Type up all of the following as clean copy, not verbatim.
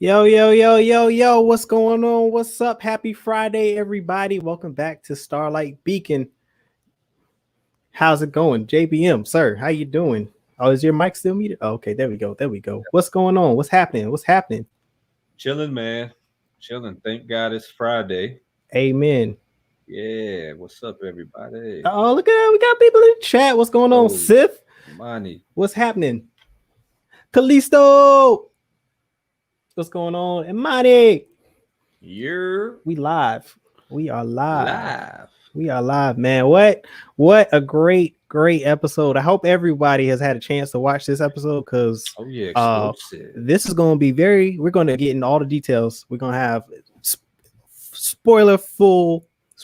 Yo, what's going on? What's up? Happy Friday, everybody. Welcome back to Starlight Beacon. How's it going? JBM, sir, how you doing? Oh, is your mic still muted? Oh, okay, there we go. There we go. What's going on? What's happening? What's happening? Chilling, man. Chilling. Thank God it's Friday. Amen. Yeah. What's up, everybody? Oh, look at that. We got people in the chat. What's going on, Oh, Sith? money. What's happening? Kalisto. What's going on? And Money. You're We live. We are live. live. We are live, man. What a great episode. I hope everybody has had a chance to watch this episode because Oh, yeah. Explosive. this is going to be we're going to get in all the details. We're going to have spoiler Break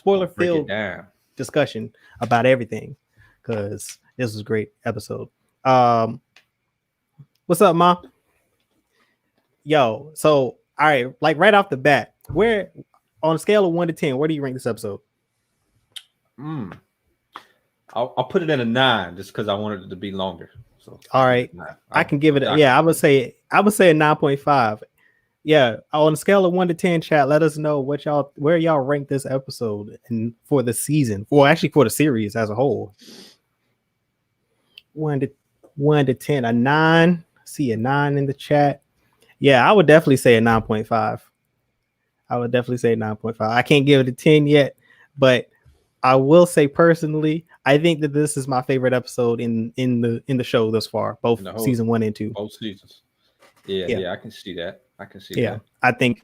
it filled down. discussion about everything because this was a great episode. What's up, Ma? Yo, so all right, like right off the bat, where on a scale of 1 to 10, where do you rank this episode? I'll put it in a 9 just because I wanted it to be longer. So all right, I can give it. I would say a 9.5. Yeah, on a scale of 1 to 10, chat. Let us know where y'all rank this episode and for the season. Well, actually for the series as a whole. 1 to 10, a 9. See a 9 in the chat. Yeah, I would definitely say a 9.5. I would definitely say 9.5. I can't give it a 10 yet, but I will say personally, I think that this is my favorite episode in the show thus far, both season 1 and 2. Both seasons. Yeah, I can see that. That. I think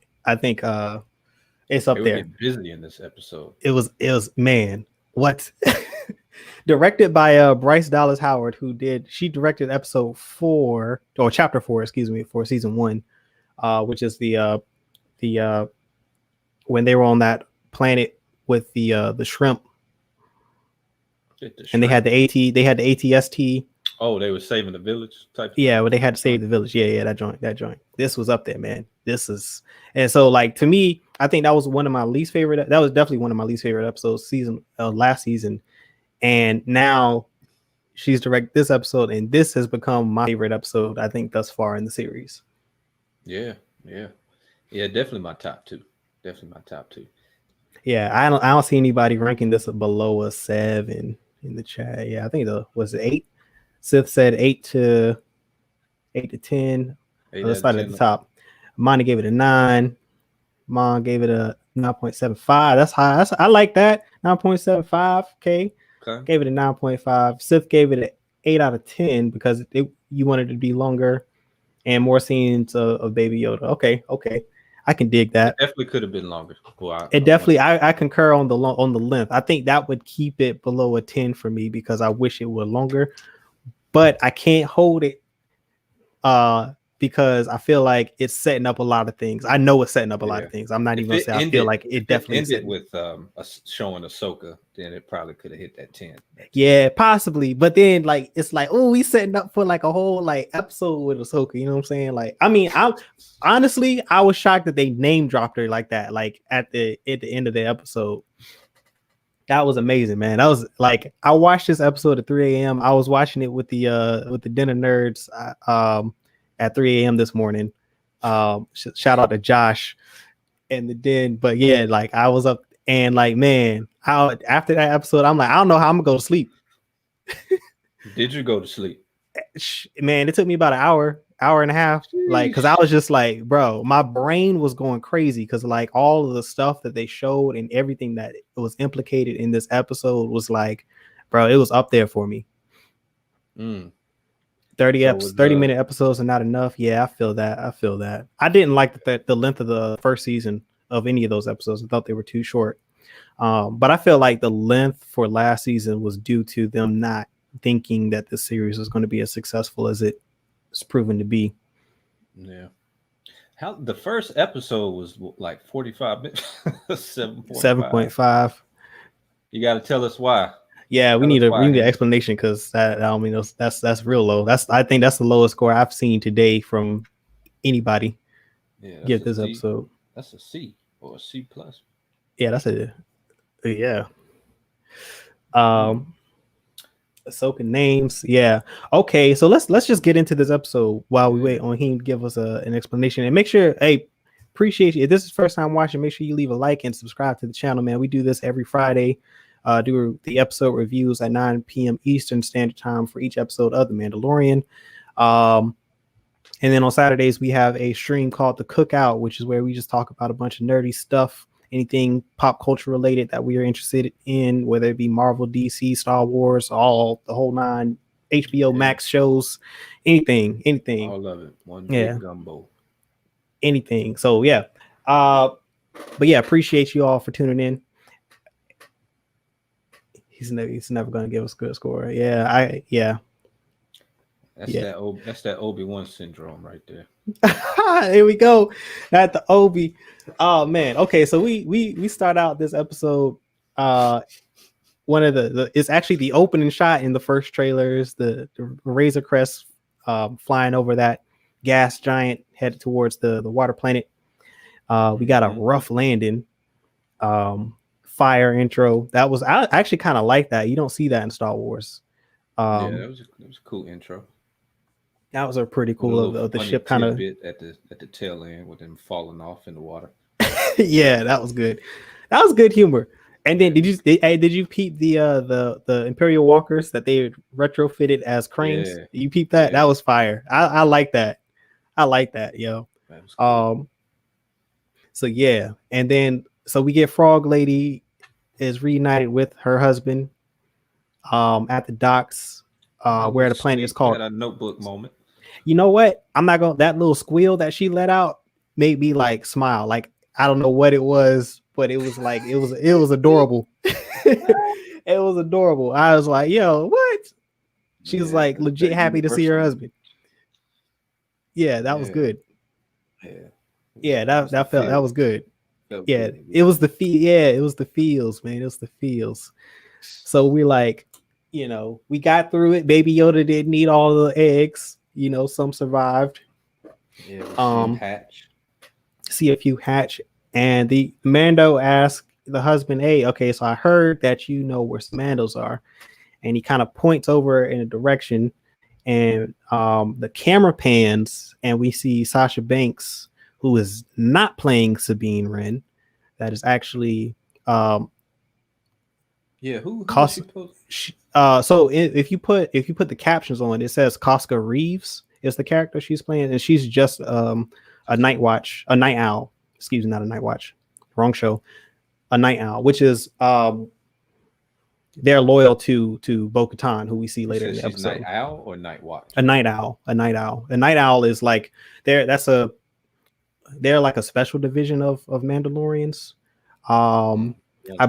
it's up there. Busy in this episode. It was man, what? Directed by Bryce Dallas Howard, she directed episode 4 or chapter 4, excuse me, for season 1, which is the when they were on that planet with the shrimp. And they had the ATST. Oh, they were saving the village type. Yeah, well, they had to save the village. Yeah, that joint. This was up there, man. And so like to me, I think that was one of my least favorite. That was definitely one of my least favorite episodes last season. And now she's directed this episode, and this has become my favorite episode, I think, thus far in the series. Yeah, definitely my top two. Yeah, I don't see anybody ranking this below a 7 in the chat. Yeah, I think was it 8? Sith said 8 to 10. Let's start at the top. Monty gave it a 9. Mon gave it a 9.75. That's high. I like that. 9.75. Okay. Gave it a 9.5. Sith gave it an 8 out of 10 because you wanted it to be longer and more scenes of Baby Yoda. Okay. I can dig that. It definitely could have been longer. I concur on the length. I think that would keep it below a 10 for me because I wish it were longer, but I can't hold it because I feel like it's setting up a lot of things. I know it's setting up a lot of things. I'm not even gonna say I feel like it definitely ended with showing Ahsoka, then it probably could have hit that 10. Yeah, possibly. But then like it's like, oh, we setting up for like a whole like episode with Ahsoka. You know what I'm saying? Like, I mean, I was shocked that they name dropped her like that, like at the end of the episode. That was amazing, man. That was like I watched this episode at 3 a.m. I was watching it with the dinner nerds at 3 a.m. this morning. Shout out to Josh and the den. But yeah, like I was up and like, man, after that episode, I'm like, I don't know how I'm gonna go to sleep. Did you go to sleep? Man, it took me about an hour and a half. Jeez. Like, cause I was just like, bro, my brain was going crazy because like all of the stuff that they showed and everything that was implicated in this episode was like, bro, it was up there for me. 30-minute episodes are not enough. Yeah, I feel that. I didn't like the length of the first season of any of those episodes. I thought they were too short. But I feel like the length for last season was due to them not thinking that the series was going to be as successful as it's proven to be. Yeah. How the first episode was like 45 minutes. 7.5. You got to tell us why. Yeah, we need an explanation because that I mean that's real low. I think that's the lowest score I've seen today from anybody. Yeah, get this episode. That's a C or a C plus. Yeah, that's a yeah. Ahsoka names. Yeah. Okay. So let's just get into this episode while we wait on him to give us an explanation. And make sure, hey, appreciate you. If this is first time watching, make sure you leave a like and subscribe to the channel, man. We do this every Friday. Do the episode reviews at 9 p.m. Eastern Standard Time for each episode of The Mandalorian. And then on Saturdays, we have a stream called The Cookout, which is where we just talk about a bunch of nerdy stuff, anything pop culture related that we are interested in, whether it be Marvel, DC, Star Wars, all the whole nine, HBO Max shows, anything. All of it. One big gumbo. Anything. So yeah. But yeah, appreciate you all for tuning in. He's never gonna give us a good score. Yeah. That's that Obi-Wan syndrome right there. Here we go. At the Obi. Oh man. Okay, so we start out this episode. One of the it's actually the opening shot in the first trailers. The Razor Crest flying over that gas giant headed towards the water planet. We got a rough landing. Fire intro. That was I actually kind of like that. You don't see that in Star Wars. Yeah, that was a cool intro. That was a pretty cool of the ship kind of at the tail end with them falling off in the water. Yeah, that was good. That was good humor. And then did you peep the Imperial Walkers that they retrofitted as cranes? Yeah. You peep that? Yeah. That was fire. I like that. I like that, yo. That was cool. So yeah, and then so we get Frog Lady is reunited with her husband at the docks where the planet is called. Had a notebook moment. You know what? I'm not gonna that little squeal that she let out made me like smile. Like I don't know what it was, but it was like it was adorable. It was adorable. I was like, yo, what? She was like legit happy to see her husband. Yeah, that was good. Yeah, that was good. Yeah, it was the it was the feels, man. It was the feels. So we like, you know, we got through it. Baby Yoda didn't eat all the eggs. You know, some survived. Yeah, see a few hatch. And the Mando asked the husband, hey, okay, so I heard that you know where some Mandos are. And he kind of points over in a direction, and the camera pans, and we see Sasha Banks, who is not playing Sabine Wren. That is actually who so if you put the captions on, it says Casca Reeves is the character she's playing, and she's just a night owl. Excuse me, not a night watch. Wrong show. A night owl, which is they're loyal to Bo-Katan, who we see later in the episode. Night owl or night watch? A night owl. A night owl is like they're like a special division of Mandalorians. I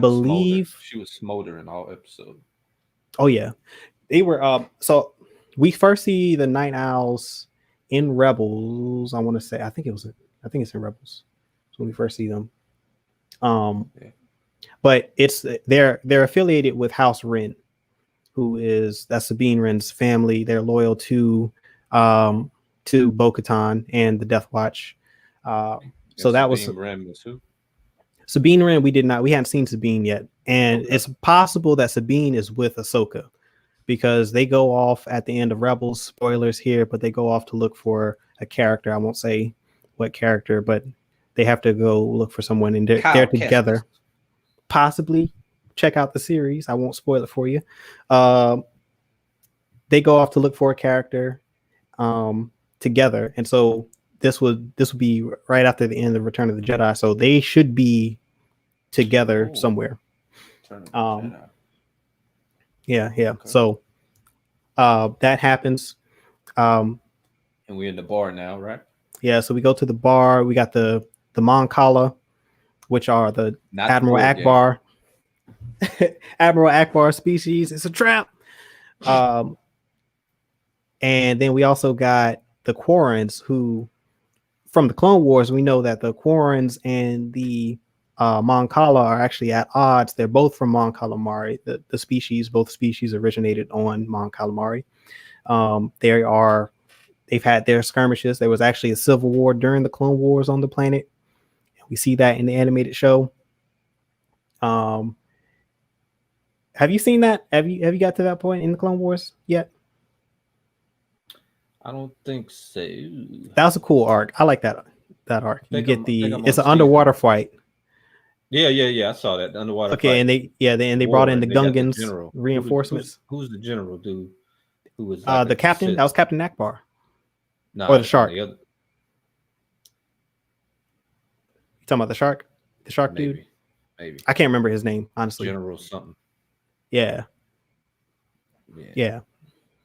believe she was smoldering all episodes. Oh yeah, they were. So we first see the night owls in Rebels. I want to say I think it's in Rebels. So we first see them. But it's they're affiliated with House Wren, that's Sabine Wren's family. They're loyal to Bo-Katan and the Death Watch. So that was Sabine Wren. We hadn't seen Sabine yet, and it's possible that Sabine is with Ahsoka because they go off at the end of Rebels. Spoilers here, but they go off to look for a character. I won't say what character, but they have to go look for someone, and they're together. Possibly check out the series. I won't spoil it for you. They go off to look for a character together, and so this would be right after the end of Return of the Jedi. So they should be together somewhere. Yeah. Okay. So that happens. And we're in the bar now, right? Yeah. So we go to the bar. We got the Mon Cala, which are the Admiral Akbar. Admiral Akbar species. It's a trap. And then we also got the Quarrens, who from the Clone Wars, we know that the Quarrens and the Mon Cala are actually at odds. They're both from Mon Calamari. Both species originated on Mon Calamari. They've had their skirmishes. There was actually a civil war during the Clone Wars on the planet. We see that in the animated show. Have you seen that? Have you got to that point in the Clone Wars yet? I don't think so. That was a cool arc. I like that arc. You get I think the I'm it's on an underwater season. fight. Yeah. I saw that the underwater Okay, fight and they brought war, in the and they got the Gungans general. reinforcements. Who's the general dude who was like The a captain that Sith? was Captain Akbar or Nah, the on shark. the other, You talking about the shark dude? maybe, maybe I can't remember his name honestly. General something. Yeah, Yeah, yeah.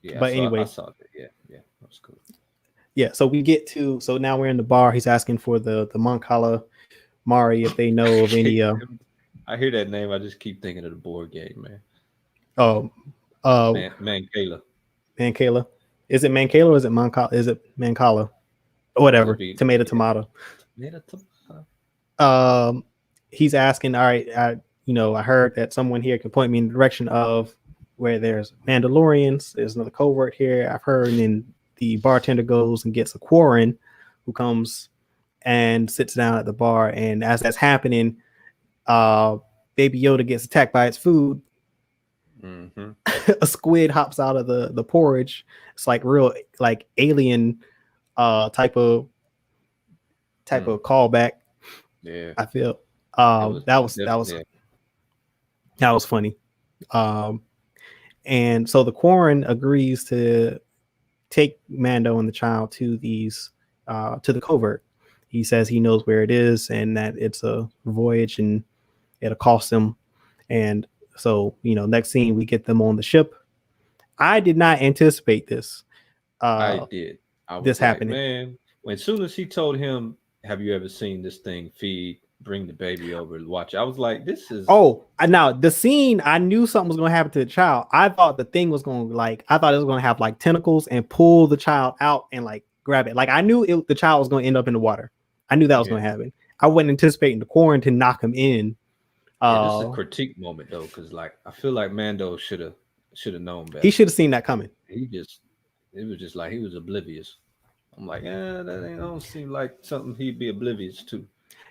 yeah. But I anyway, saw that. Yeah, that's cool. yeah. So we get to so now we're in the bar. He's asking for the Moncala Mari if they know of any I hear that name. I just keep thinking of the board game, man. uh uh Man, Kayla. Mancala. Is it Mancala or is it Moncala? Is it Mancala? Or Could whatever. be. Tomato Yeah. tomato. Tomato. Um he's asking, all right, I heard that someone here can point me in the direction of where there's Mandalorians. There's another covert here. I've heard, and then the bartender goes and gets a Quarren who comes and sits down at the bar. And as that's happening, uh Baby Yoda gets attacked by its food. Mm-hmm. A squid hops out of the porridge. It's like real like alien type of callback. Yeah. I feel It was yeah. that was funny. Um and so the Quarren agrees to take Mando and the child to these to the covert. He says he knows where it is and that it's a voyage and it'll cost him. And so, next scene we get them on the ship. I did not anticipate this. I Uh did. I this was like, happening. man, when as soon as he told him, "Have you ever seen this thing feed? Bring the baby over and watch." I was like, "This is." Oh, now the scene, I knew something was gonna happen to the child. I thought the thing was gonna I thought it was gonna have like tentacles and pull the child out and like grab it. Like I knew the child was gonna end up in the water. I knew that was Yeah, gonna happen. I wasn't anticipating the quarantine knock him in. yeah. This is a critique moment though, because like I feel like Mando should have known He better. should have seen that coming. He just it was just like he was oblivious. I'm like, that ain't don't seem like something he'd be oblivious to.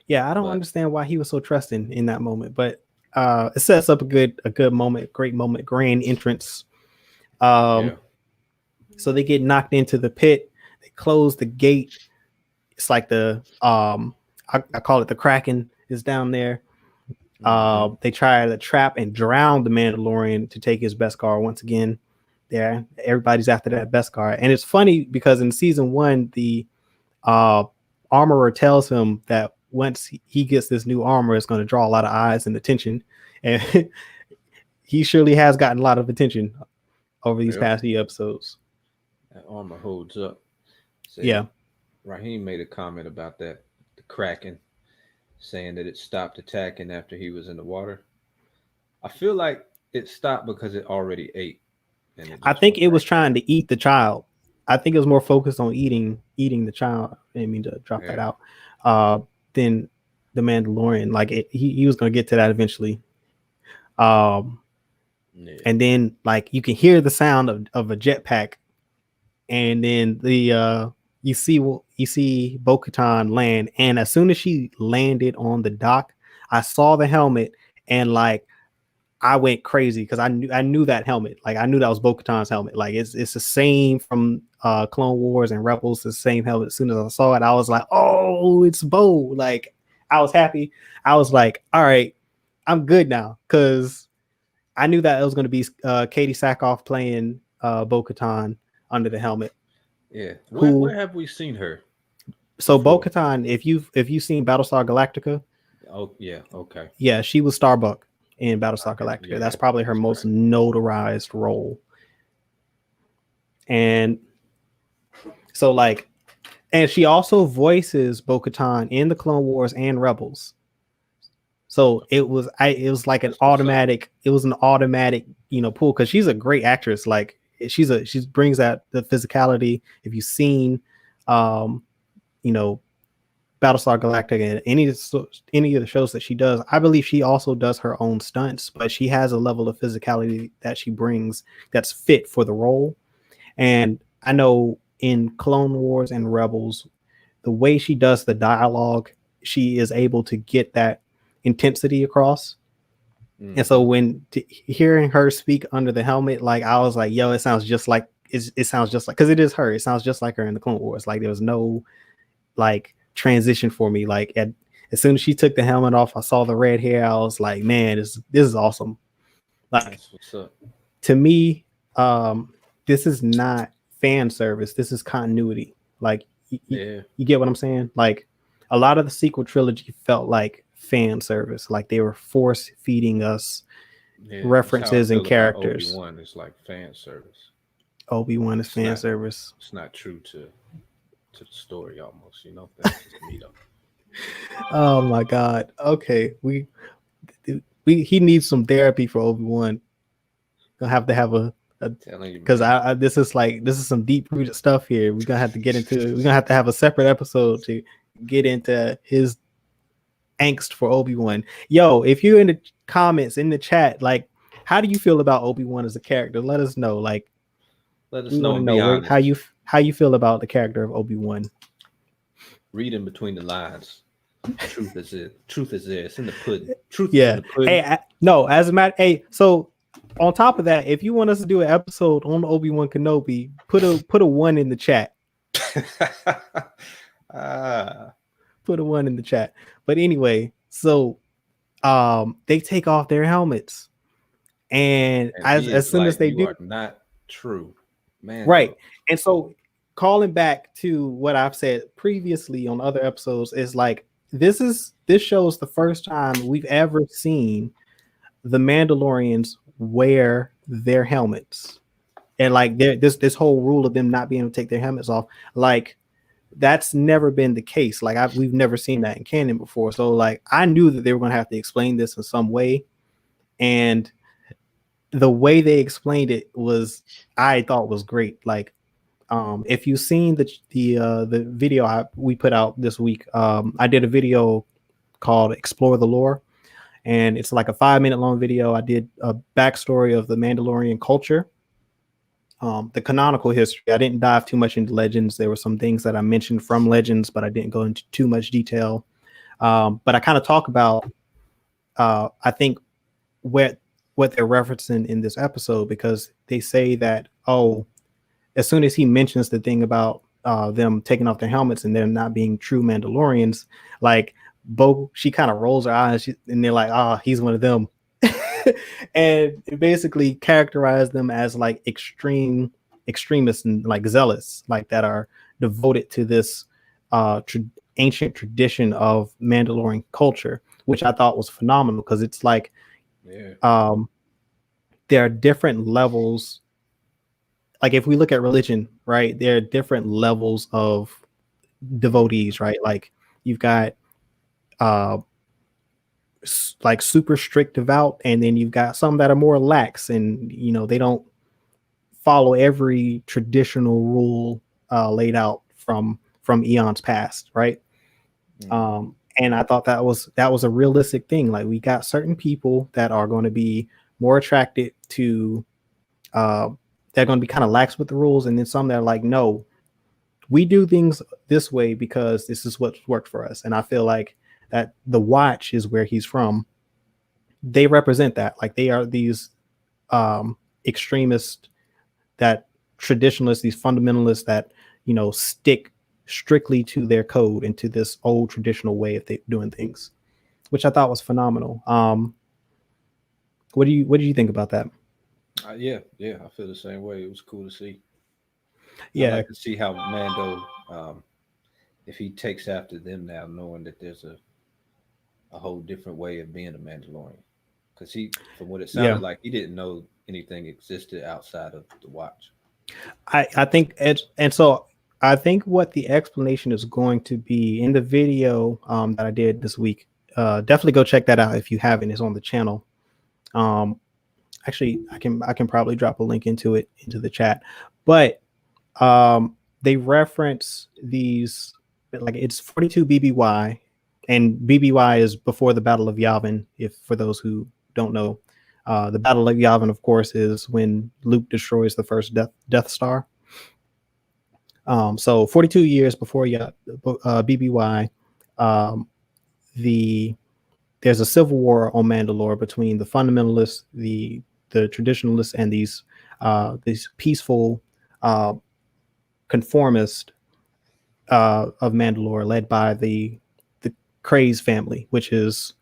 Yeah, I don't But understand why he was so trusting in that moment, but it sets up a good moment, great moment, grand entrance. yeah, So they get knocked into the pit. They close the gate. It's like I call it the Kraken is down there. They try to trap and drown the Mandalorian to take his Beskar once again. There, everybody's after that Beskar, and it's funny because in season 1, the armorer tells him that once he gets this new armor, it's going to draw a lot of eyes and attention, and he surely has gotten a lot of attention over these past few episodes. that armor holds up. Yeah. Raheem made a comment about that, the Kraken, saying that it stopped attacking after he was in the water. I feel like it stopped because it already ate. And I think it was trying to eat the child. I think it was more focused on eating the child. I didn't mean to drop that out. Than the Mandalorian. Like he was going to get to that eventually. And then like you can hear the sound of a jetpack, and then you see Bo-Katan land, and as soon as she landed on the dock, I saw the helmet, and like I went crazy because I knew that helmet. Like I knew that was Bo-Katan's helmet. Like it's the same from Clone Wars and Rebels, the same helmet. As soon as I saw it, I was like, oh, it's Bo. Like I was happy. I was like, all right, I'm good now, because I knew that it was going to be Katie Sackhoff playing Bo-Katan under the helmet. Yeah. Where have we seen her? So Bo-Katan, if you've seen Battlestar Galactica. Oh yeah, okay. Yeah, she was Starbuck in Battlestar Galactica. Yeah, that's probably her most notarized role. And so like, and she also voices Bo-Katan in the Clone Wars and Rebels. So it was like an automatic, pull, because she's a great actress. Like she brings out the physicality. If you've seen Battlestar Galactica and any of the shows that she does, I believe she also does her own stunts, but she has a level of physicality that she brings that's fit for the role. And I know in Clone Wars and Rebels, the way she does the dialogue, she is able to get that intensity across. And so when hearing her speak under the helmet, like I was like, yo, it sounds just like it sounds just like, because it is her. It sounds just like her in the Clone Wars. Like there was no like transition for me. Like as soon as she took the helmet off, I saw the red hair. I was like, man, this is awesome. Like that's what's up. To me, this is not fan service. This is continuity. Like you get what I'm saying? Like a lot of the sequel trilogy felt like fan service. Like they were force feeding us references and characters. Obi-Wan is like fan service. Obi-Wan is fan service. It's not true to the story almost, you know. That's just me though. Oh my god. Okay. He needs some therapy for Obi-Wan. Gonna have to have a because this is some deep rooted stuff here. We're gonna have to get into it. We're gonna have to have a separate episode to get into his angst for Obi-Wan. Yo, if you're in the comments in the chat, like how do you feel about Obi-Wan as a character? Let us know. Like let us know how you feel about the character of Obi-Wan. Reading between the lines. Truth is there. It's in the pudding. Truth is in the pudding. Hey, no, as a matter. Hey, so on top of that, if you want us to do an episode on Obi-Wan Kenobi, put a 1 in the chat. Put a 1 in the chat. But anyway, so they take off their helmets, and as soon as they do, are not true, man. Right, and so calling back to what I've said previously on other episodes is like this shows the first time we've ever seen the Mandalorians wear their helmets, and like this whole rule of them not being able to take their helmets off, like that's never been the case. Like we've never seen that in canon before. So like I knew that they were going to have to explain this in some way, and the way they explained it I thought was great. Like if you've seen the video we put out this week, I did a video called Explore the Lore. And it's like a 5-minute long video. I did a backstory of the Mandalorian culture, the canonical history. I didn't dive too much into Legends. There were some things that I mentioned from Legends, but I didn't go into too much detail. But I kind of talk about, I think, what they're referencing in this episode, because they say that, as soon as he mentions the thing about them taking off their helmets and them not being true Mandalorians, like, she kind of rolls her eyes and they're like, he's one of them. And it basically characterized them as like extremists and like zealots, like that are devoted to this ancient tradition of Mandalorian culture, which I thought was phenomenal, because it's like there are different levels. Like if we look at religion, right, there are different levels of devotees, right? Like you've got like super strict devout, and then you've got some that are more lax, and they don't follow every traditional rule laid out from eons past, right? And I thought that was a realistic thing. Like we got certain people that are going to be more attracted to they're going to be kind of lax with the rules, and then some that are like, no, we do things this way because this is what's worked for us. And I feel like that the Watch is where he's from. They represent that. Like they are these extremists, that traditionalists, these fundamentalists that stick strictly to their code and to this old traditional way of doing things, which I thought was phenomenal. What do you think about that? Yeah, I feel the same way. It was cool to see. Yeah, I like to see how Mando, if he takes after them now, knowing that there's a whole different way of being a Mandalorian. Because from what it sounded like, he didn't know anything existed outside of the Watch. I think and so I think what the explanation is going to be in the video that I did this week. Definitely go check that out if you haven't. It's on the channel. Actually, I can probably drop a link into the chat. But they reference these, like it's 42 BBY, and BBY is before the Battle of Yavin. If for those who don't know, the Battle of Yavin, of course, is when Luke destroys the first Death Star. So 42 years before BBY, the there's a civil war on Mandalore between the fundamentalists, the traditionalists, and these peaceful conformist of Mandalore, led by the Kryze family, which is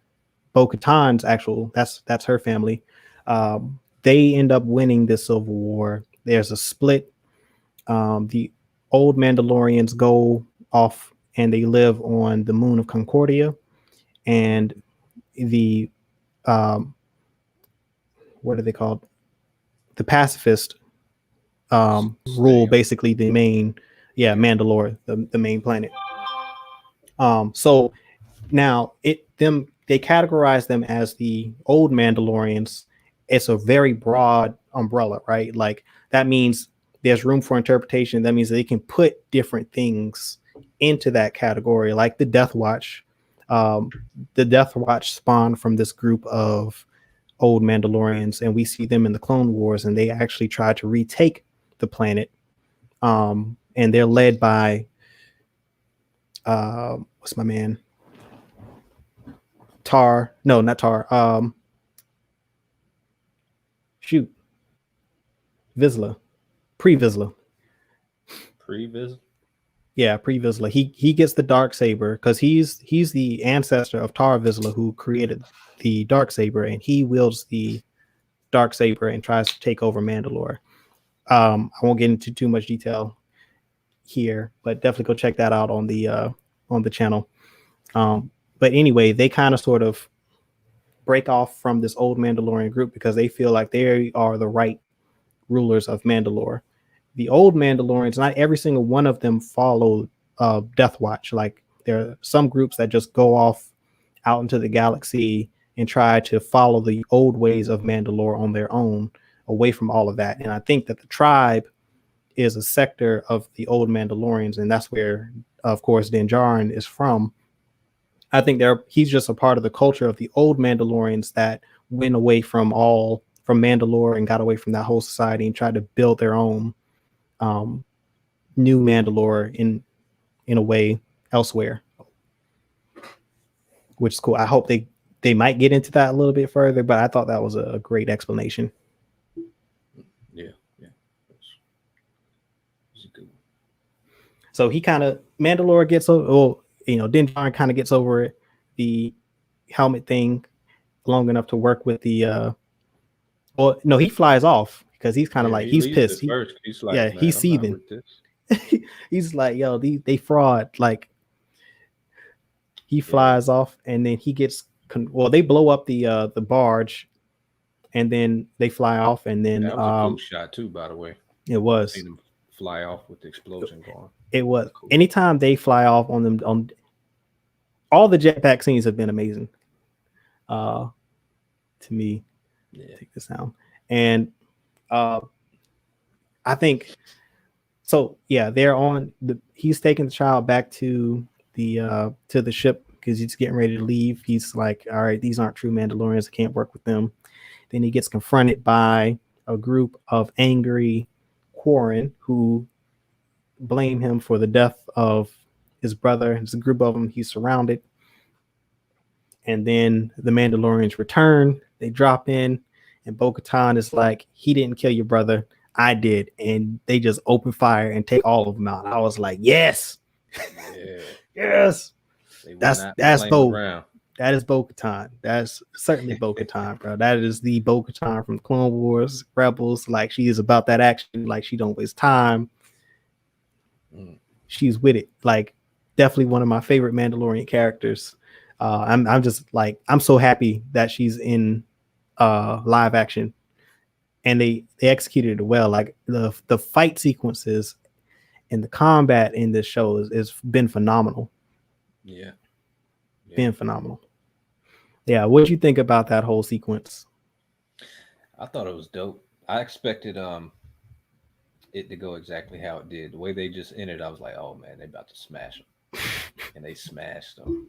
Bo-Katan's actual. That's her family. They end up winning this civil war. There's a split. The old Mandalorians go off and they live on the moon of Concordia, and the what are they called? The pacifist rule basically the main, Mandalore, the main planet. So now they categorize them as the old Mandalorians. It's a very broad umbrella, right? Like that means there's room for interpretation. That means they can put different things into that category, like the Death Watch. The Death Watch spawned from this group of old Mandalorians, and we see them in the Clone Wars, and they actually try to retake the planet. And they're led by what's my man? Tar. No, not Tar. Shoot. Vizsla. Pre-Vizsla. Pre-Vizsla? Yeah, Pre-Vizsla. He gets the dark saber because he's the ancestor of Tar Vizsla, who created the dark saber, and he wields the dark saber and tries to take over Mandalore. I won't get into too much detail here, but definitely go check that out on the channel. But anyway, they kind of sort of break off from this old Mandalorian group because they feel like they are the right rulers of Mandalore. The old Mandalorians, not every single one of them follow Death Watch. Like there are some groups that just go off out into the galaxy and try to follow the old ways of Mandalore on their own, away from all of that. And I think that the tribe is a sector of the old Mandalorians, and that's where, of course, Din Djarin is from. I think he's just a part of the culture of the old Mandalorians that went away from Mandalore and got away from that whole society and tried to build their own new Mandalore in a way elsewhere, which is cool. I hope they might get into that a little bit further, but I thought that was a great explanation. Yeah. It's a good one. So he kind of Mandalore gets over, Din Djarin kind of gets over the helmet thing long enough to work with the he flies off because he's kind of like he's pissed. He's like, he's seething. He's like, yo, they fraud. Like he flies off, and then he gets they blow up the barge, and then they fly off, and then that was a cool shot too, by the way. It was. Seen them fly off with the explosion going. It was cool. Anytime they fly off on them, on all the jetpack scenes have been amazing. To me, take this down, and I think so. Yeah, they're on he's taking the child back to the ship because he's getting ready to leave. He's like, all right, these aren't true Mandalorians. I can't work with them. Then he gets confronted by a group of angry Quarren who blame him for the death of his brother. There's a group of them. He's surrounded. And then the Mandalorians return. They drop in, and Bo-Katan is like, he didn't kill your brother. I did. And they just open fire and take all of them out. I was like, yes. Yeah. Yes. That's Bo. That is Bo-Katan. That's certainly Bo-Katan, bro. That is the Bo-Katan from Clone Wars, Rebels. Like, she is about that action. Like, she don't waste time. She's with it. Like, definitely one of my favorite Mandalorian characters. I'm just like, I'm so happy that she's in live action, and they executed it well. Like the fight sequences and the combat in this show is been phenomenal. Yeah. Been phenomenal. Yeah, what did you think about that whole sequence? I thought it was dope. I expected it to go exactly how it did. The way they just ended, I was like, oh man, they about to smash them. And they smashed them.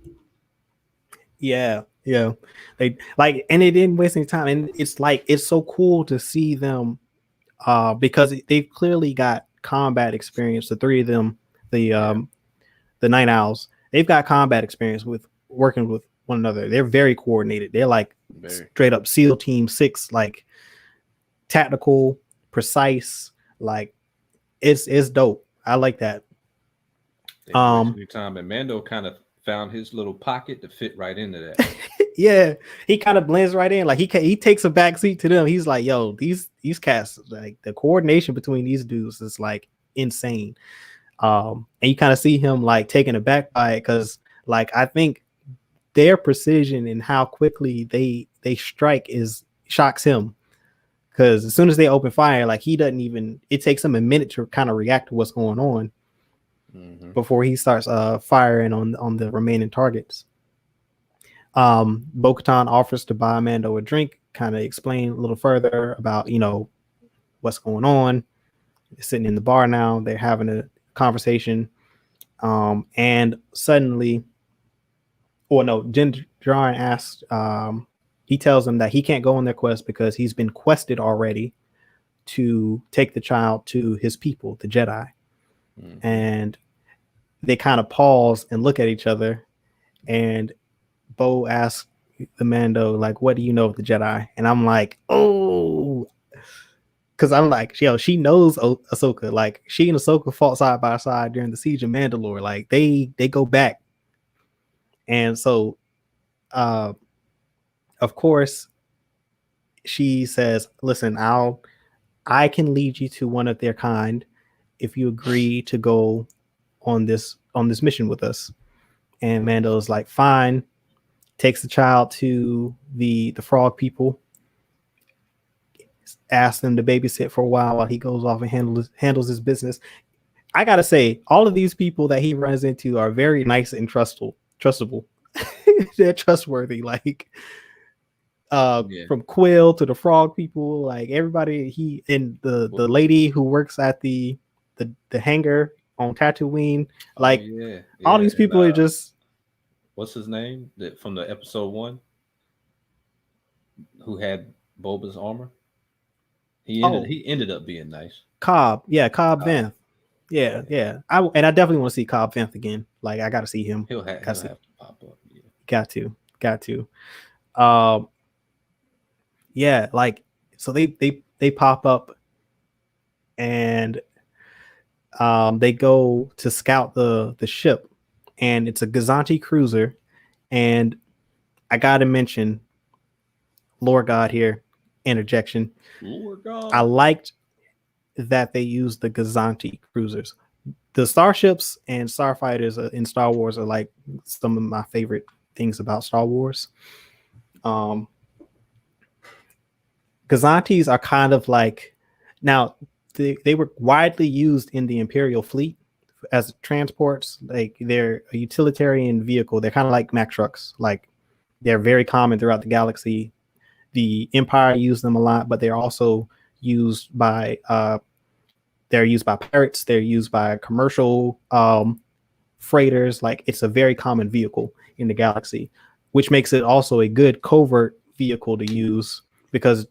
Yeah. They like, and they didn't waste any time. And it's like, it's so cool to see them because they've clearly got combat experience. The three of them, the Night Owls, they've got combat experience with working with one another. They're very coordinated. They're like straight up SEAL Team 6, like tactical, precise. Like it's dope. I like that. Your time, and Mando kind of found his little pocket to fit right into that. Yeah, he kind of blends right in. Like he takes a back seat to them. He's like, yo, these cats, like the coordination between these dudes is like insane. And you kind of see him like taken aback by it, because like I think their precision and how quickly they strike shocks him. Because as soon as they open fire, like he doesn't even, it takes him a minute to kind of react to what's going on before he starts firing on the remaining targets. Bo-Katan offers to buy Mando a drink, kind of explain a little further about, you know, what's going on. They're sitting in the bar now, they're having a conversation. And suddenly, Din Djarin asks, he tells them that he can't go on their quest because he's been quested already to take the child to his people, the Jedi. And they kind of pause and look at each other, and Bo asks the Mando, like, what do you know of the Jedi? And I'm like, oh, because I'm like, yo, she knows Ahsoka. Like, she and Ahsoka fought side by side during the siege of Mandalore. Like, they go back. And so, of course, she says, listen, I can lead you to one of their kind if you agree to go on this mission with us. And Mando's like, fine. Takes the child to the frog people, asks them to babysit for a while he goes off and handles his business. I gotta say, all of these people that he runs into are very nice and trustable. They're trustworthy. Like from Quill to the frog people, like everybody. And the lady who works at the hangar on Tatooine, like all these people are just. What's his name? From the episode 1, who had Boba's armor. He ended up being nice. Cobb Vanth. Yeah. I definitely want to see Cobb Vanth again. Like, I got to see him. He'll have to pop up. Yeah. Got to. Yeah, like, so they pop up, and they go to scout the ship, and it's a Gazanti cruiser. And I gotta mention, Lord God here, interjection. Lord God. I liked that they used the Gazanti cruisers. The starships and starfighters in Star Wars are like some of my favorite things about Star Wars. Gazantis are kind of like, now they were widely used in the Imperial fleet as transports. Like, they're a utilitarian vehicle. They're kind of like Mack trucks. Like, they're very common throughout the galaxy. The Empire used them a lot, but they're also used by pirates. They're used by commercial freighters. Like, it's a very common vehicle in the galaxy, which makes it also a good covert vehicle to use, because,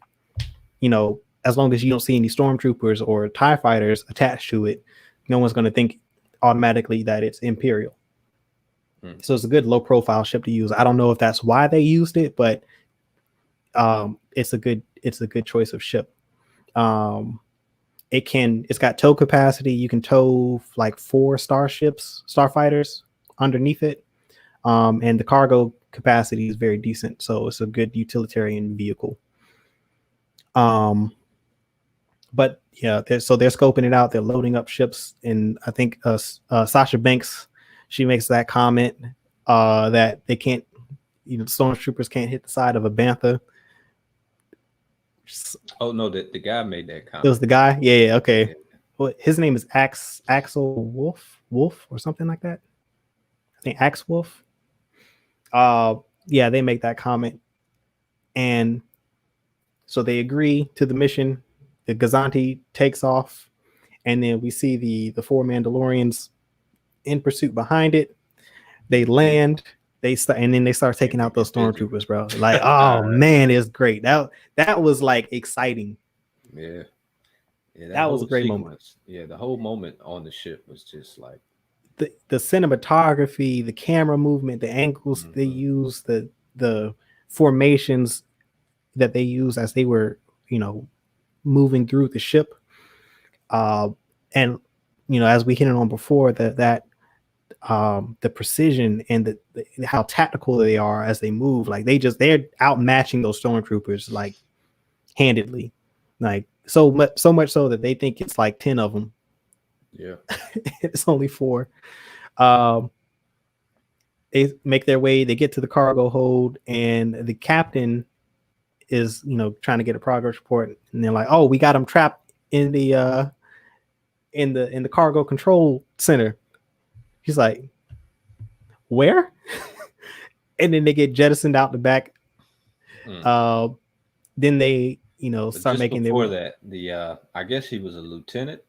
you know, as long as you don't see any stormtroopers or TIE fighters attached to it, no one's going to think automatically that it's Imperial. So it's a good low profile ship to use. I don't know if that's why they used it, but it's a good choice of ship. It's got tow capacity. You can tow like 4 starfighters underneath it. And the cargo capacity is very decent. So it's a good utilitarian vehicle. But yeah, they're scoping it out. They're loading up ships. And I think Sasha Banks, she makes that comment that they can't, stormtroopers can't hit the side of a bantha. Oh no, the guy made that comment. It was the guy? Yeah, okay. Yeah. Well, his name is Axel Wolf or something like that. I think Axe Wolf. Yeah, they make that comment. And so they agree to the mission. The Gazanti takes off, and then we see the 4 Mandalorians in pursuit behind it. They land. And then they start taking out those stormtroopers, bro. Like, oh man, it's great. That was like exciting. Yeah, that was a great moment. Yeah, the whole moment on the ship was just like the cinematography, the camera movement, the angles they use, the formations that they use as they were, moving through the ship. And as we hit on before, that the precision and the how tactical they are as they move, like they're outmatching those stormtroopers like handedly, like so much so that they think it's like 10 of them. Yeah. It's only 4. They make their way, they get to the cargo hold, and the captain is trying to get a progress report, and they're like, oh, we got him trapped in the cargo control center. He's like, where? And then they get jettisoned out the back. Then they start making before that, I guess he was a lieutenant.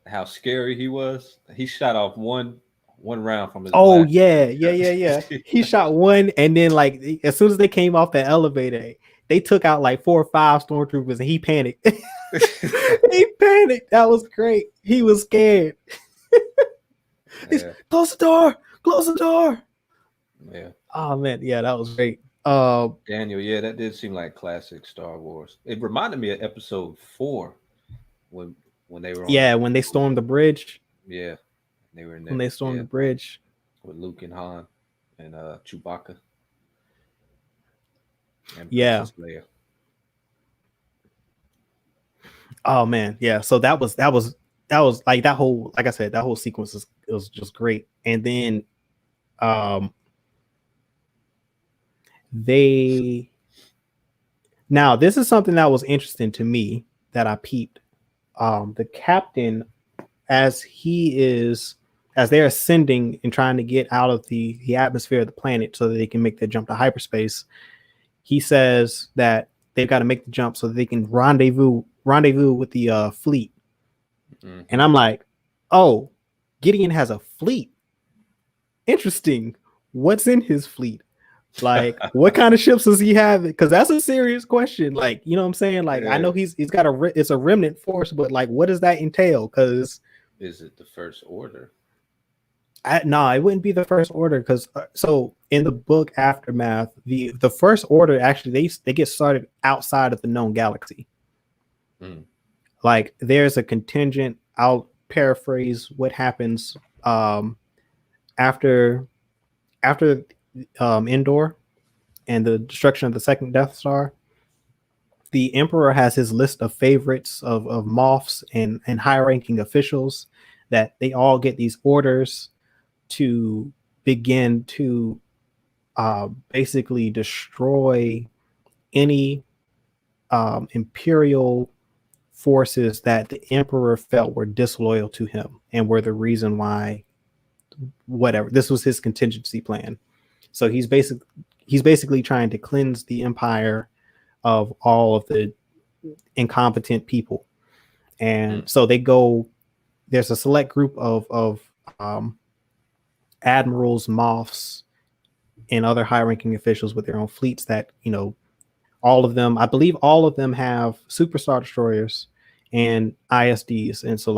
How scary he was. He shot off one round from his blast. Yeah. He shot one, and then like as soon as they came off the elevator, they took out like 4 or 5 stormtroopers, and he panicked. He panicked. That was great. He was scared. Yeah. Close the door. Yeah. Oh man, yeah, that was great. Daniel, yeah, that did seem like classic Star Wars. It reminded me of Episode 4 when they were when they stormed the bridge. Yeah, they were in there. When they stormed the bridge with Luke and Han and Chewbacca and Princess Leia. Oh man, yeah. So that was like that whole, like I said, that whole sequence was just great. And then now this is something that was interesting to me that I peeped. The captain, as they're ascending and trying to get out of the atmosphere of the planet so that they can make the jump to hyperspace, he says that they've got to make the jump so that they can rendezvous with the fleet. And I'm like, oh, Gideon has a fleet. Interesting. What's in his fleet? Like, what kind of ships does he have? Because that's a serious question. Like, you know what I'm saying? Like, I know he's got it's a remnant force, but like, what does that entail? Because is it the First Order? No, it wouldn't be the First Order. Because so in the book Aftermath, the First Order actually they get started outside of the known galaxy. Like, there's a contingent. I'll paraphrase what happens after Endor and the destruction of the second Death Star. The Emperor has his list of favorites of Moffs and high-ranking officials that they all get these orders to begin to basically destroy any Imperial forces that the Emperor felt were disloyal to him and were the reason why whatever. This was his contingency plan. So he's basically trying to cleanse the Empire of all of the incompetent people. And so there's a select group of admirals, moffs, and other high-ranking officials with their own fleets that, all of them, I believe all of them have superstar destroyers and ISDs. And so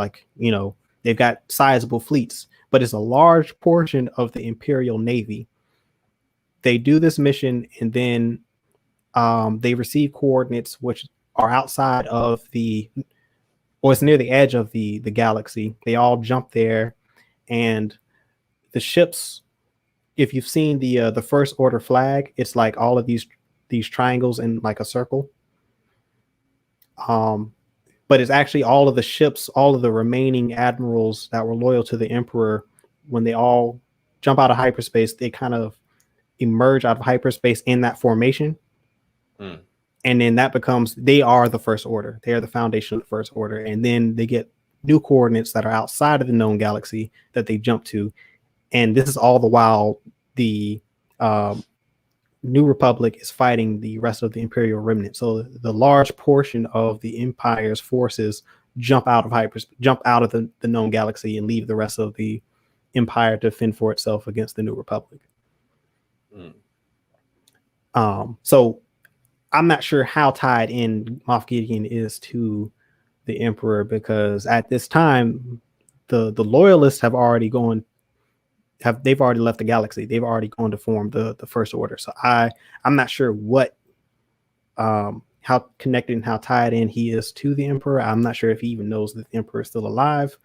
they've got sizable fleets, but it's a large portion of the Imperial Navy. They do this mission, and then they receive coordinates which are outside of it's near the edge of the galaxy. They all jump there, and the ships, if you've seen the First Order flag, it's like all of these triangles in like a circle. But it's actually all of the ships, all of the remaining admirals that were loyal to the Emperor. When they all jump out of hyperspace, they kind of emerge out of hyperspace in that formation. And then that becomes, they are the First Order. They are the foundation of the First Order. And then they get new coordinates that are outside of the known galaxy that they jump to. And this is all the while the New Republic is fighting the rest of the Imperial remnant. So the large portion of the Empire's forces jump out of the known galaxy and leave the rest of the Empire to fend for itself against the New Republic. So I'm not sure how tied in Moff Gideon is to the Emperor, because at this time the loyalists have already they've already left the galaxy. They've already gone to form the First Order. So I'm not sure what how connected and how tied in he is to the Emperor. I'm not sure if he even knows that the Emperor is still alive.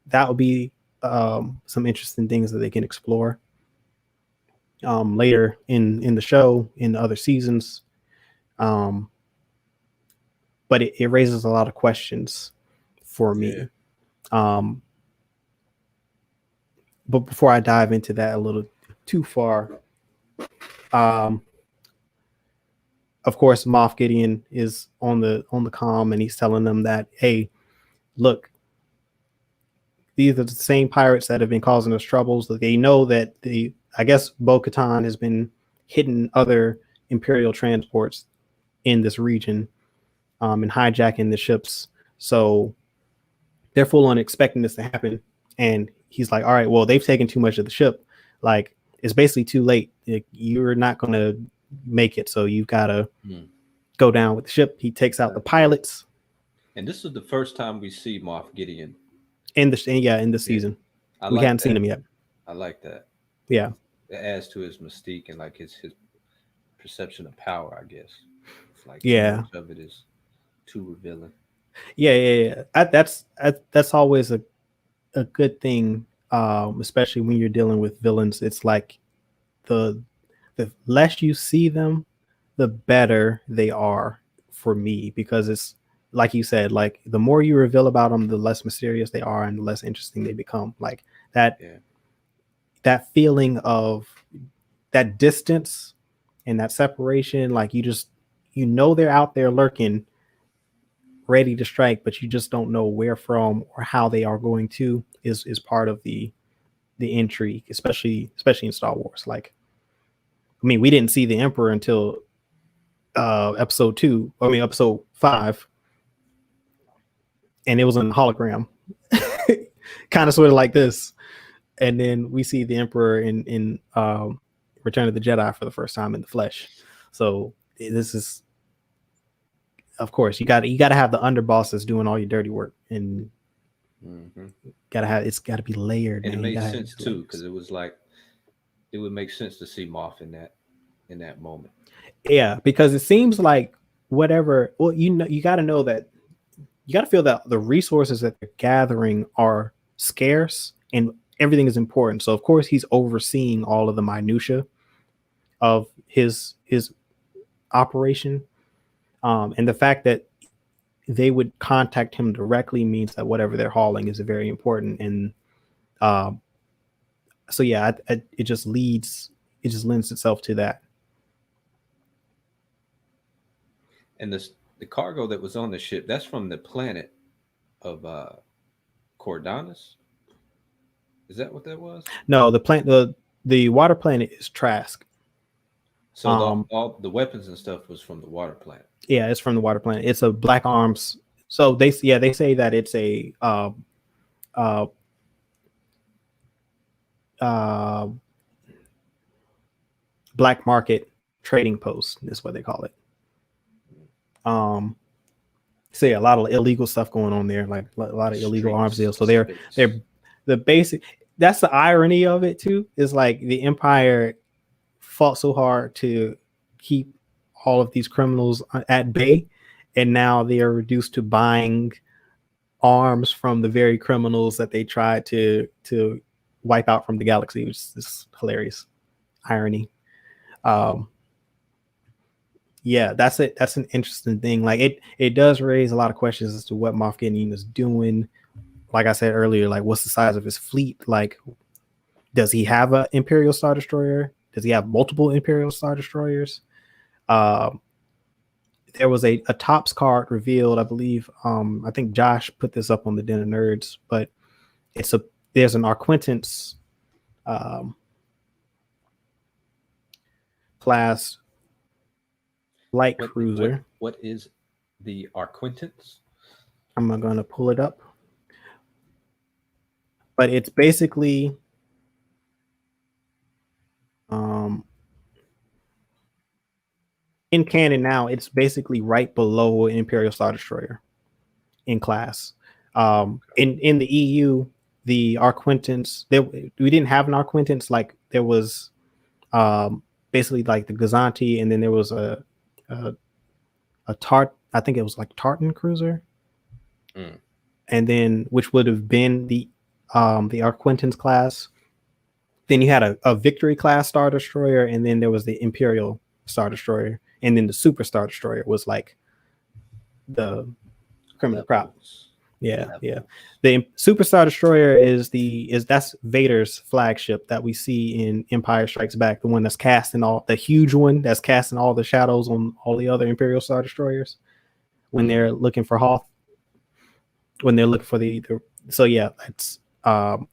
That would be some interesting things that they can explore later in the show, in the other seasons. But it raises a lot of questions for me. But before I dive into that a little too far, of course, Moff Gideon is on the comm, and he's telling them that, hey, look, these are the same pirates that have been causing us troubles. That they know that I guess Bo-Katan has been hitting other Imperial transports in this region, and hijacking the ships. So they're full on expecting this to happen. And he's like, all right, well, they've taken too much of the ship. Like, it's basically too late. You're not going to make it. So you've got to go down with the ship. He takes out the pilots. And this is the first time we see Moff Gideon in the season. We hadn't seen him yet. I like that. Yeah. It adds to his mystique and like his perception of power, I guess. It's like too much of it is too revealing. Yeah. That's always a good thing, especially when you're dealing with villains. It's like the less you see them, the better they are for me, because it's like you said, like the more you reveal about them, the less mysterious they are and the less interesting they become. Like that feeling of that distance and that separation, like you know they're out there lurking, ready to strike, but you just don't know where from or how they are going to, is part of the intrigue, especially in Star Wars. Like, I mean, we didn't see the Emperor until episode 5, and it was in hologram, kind of sort of like this. And then we see the Emperor in Return of the Jedi for the first time in the flesh. So this is, of course, you got to have the underbosses doing all your dirty work, and it's got to be layered. And it made sense too, because it was like it would make sense to see Moff in that moment. Yeah, because it seems like whatever. Well, you got to know that you got to feel that the resources that they're gathering are scarce and everything is important. So of course he's overseeing all of the minutia of his operation. And the fact that they would contact him directly means that whatever they're hauling is very important. And so yeah, it just lends itself to that. And the cargo that was on the ship, that's from the planet of Cordanus. Is that what that was? No, the water planet is Trask. So all the weapons and stuff was from the water planet. Yeah, it's from the water planet. It's a Black Arms. So they say that it's a black market trading post is what they call it. So yeah, a lot of illegal stuff going on there, like a lot of illegal arms deals. So they're the basic. That's the irony of it too. Is like the Empire fought so hard to keep all of these criminals at bay, and now they are reduced to buying arms from the very criminals that they tried to wipe out from the galaxy, which is hilarious irony. Yeah, that's it. That's an interesting thing. Like it does raise a lot of questions as to what Moff Gideon is doing. Like I said earlier, like what's the size of his fleet? Like, does he have an Imperial Star Destroyer? Does he have multiple Imperial Star Destroyers? There was a Topps card revealed, I believe. I think Josh put this up on the Den of Nerds, but there's an Arquintance class light cruiser. What is the Arquintance? I'm not going to pull it up, but it's basically in canon now. It's basically right below an Imperial Star Destroyer in class. In the EU, the Arquintans. We didn't have an Arquintans. Like there was basically like the Gazanti, and then there was a Tart. I think it was like Tartan cruiser, and then which would have been the Arquintans class. Then you had a Victory class Star Destroyer, and then there was the Imperial Star Destroyer, and then the Super Star Destroyer was like the criminal crop. Yeah. The Super Star Destroyer that's Vader's flagship that we see in Empire Strikes Back, the one that's casting the huge one that's casting all the shadows on all the other Imperial Star Destroyers when they're looking for Hoth. When they're looking for so yeah, that's kind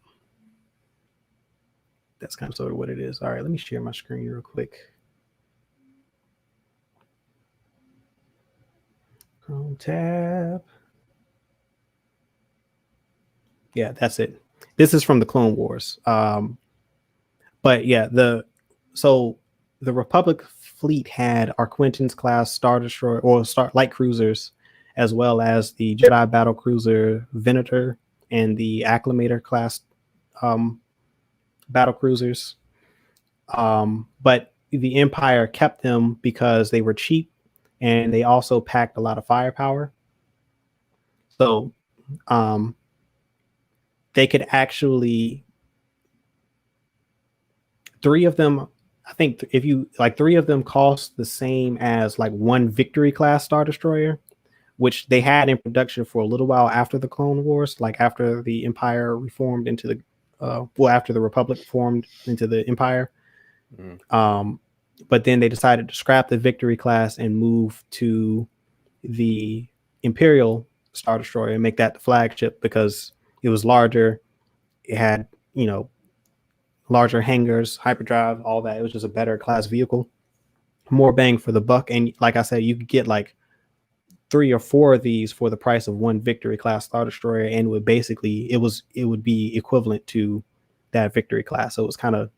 of sort of what it is. All right, let me share my screen real quick. Chrome tab. Yeah, that's it. This is from the Clone Wars. But yeah, the Republic fleet had Arquintans class Star Destroyer or light cruisers, as well as the Jedi battle cruiser Venator and the Acclamator class battle cruisers. But the Empire kept them because they were cheap and they also packed a lot of firepower. So they could actually, three of them, I think if you like, three of them cost the same as like one Victory class Star Destroyer, which they had in production for a little while after the Clone Wars, like after the Empire reformed into the after the Republic formed into the Empire. But then they decided to scrap the Victory class and move to the Imperial Star Destroyer and make that the flagship because it was larger. It had, larger hangars, hyperdrive, all that. It was just a better class vehicle, more bang for the buck. And like I said, you could get like 3 or 4 of these for the price of one Victory class Star Destroyer, and would basically it would be equivalent to that Victory class. So it was kind of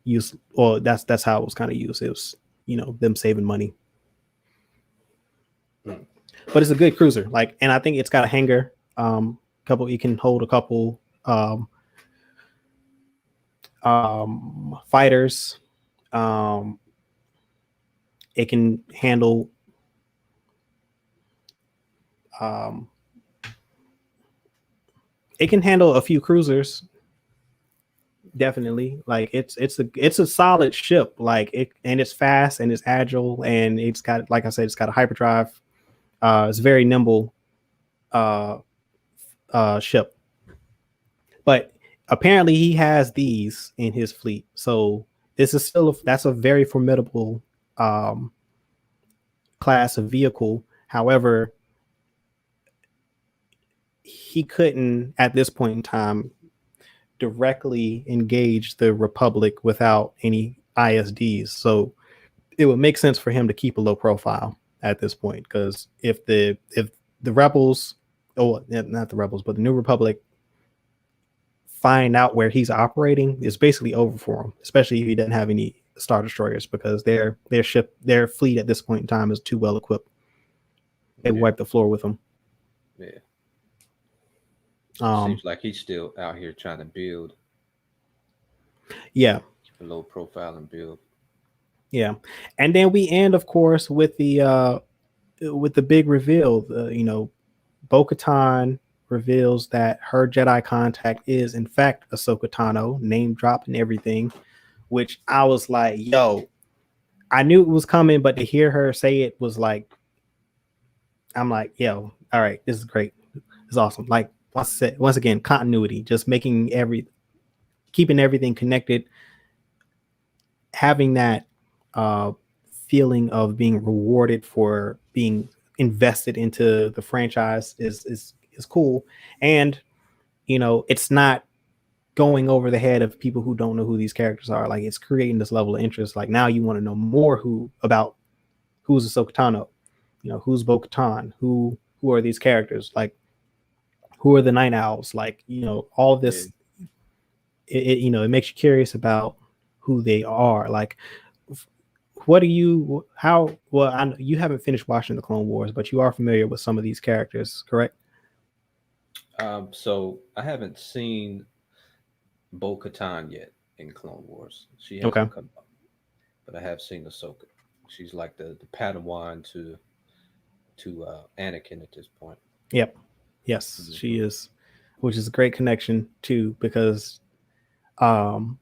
used, or that's how it was kind of used. It was them saving money. But it's a good cruiser, like, and I think it's got a hangar. You can hold a couple fighters. It can handle a few cruisers. Definitely, like it's a solid ship, like it, and it's fast and it's agile, and it's got, like I said, it's got a hyperdrive. It's very nimble ship, but apparently he has these in his fleet, so this is that's a very formidable class of vehicle. However, he couldn't at this point in time directly engage the Republic without any ISDs, so it would make sense for him to keep a low profile at this point, because if the rebels, not the rebels, but the New Republic find out where he's operating, it's basically over for him, especially if he doesn't have any Star Destroyers, because their fleet at this point in time is too well equipped. They wipe the floor with them. Yeah. Seems like he's still out here trying to build. Yeah. Keep a low profile and build. Yeah. And then we end, of course, with the big reveal. Bo-Katan reveals that her Jedi contact is in fact Ahsoka Tano, name drop and everything, which I was like, yo, I knew it was coming, but to hear her say it was like, I'm like, yo, all right, this is great. It's awesome. Like, once again, continuity, just keeping everything connected, having that feeling of being rewarded for being invested into the franchise is cool. And it's not going over the head of people who don't know who these characters are. Like, it's creating this level of interest. Like, now you want to know more about who's Ahsoka Tano, who's Bo-Katan, who are these characters, like who are the Night Owls, like all of this. It makes you curious about who they are. Like, I know you haven't finished watching the Clone Wars, but you are familiar with some of these characters, correct? So I haven't seen Bo-Katan yet in Clone Wars. She Okay. hasn't come up, but I have seen Ahsoka. She's like the Padawan to Anakin at this point. Yep. Yes, she Mhm. is, which is a great connection too, because um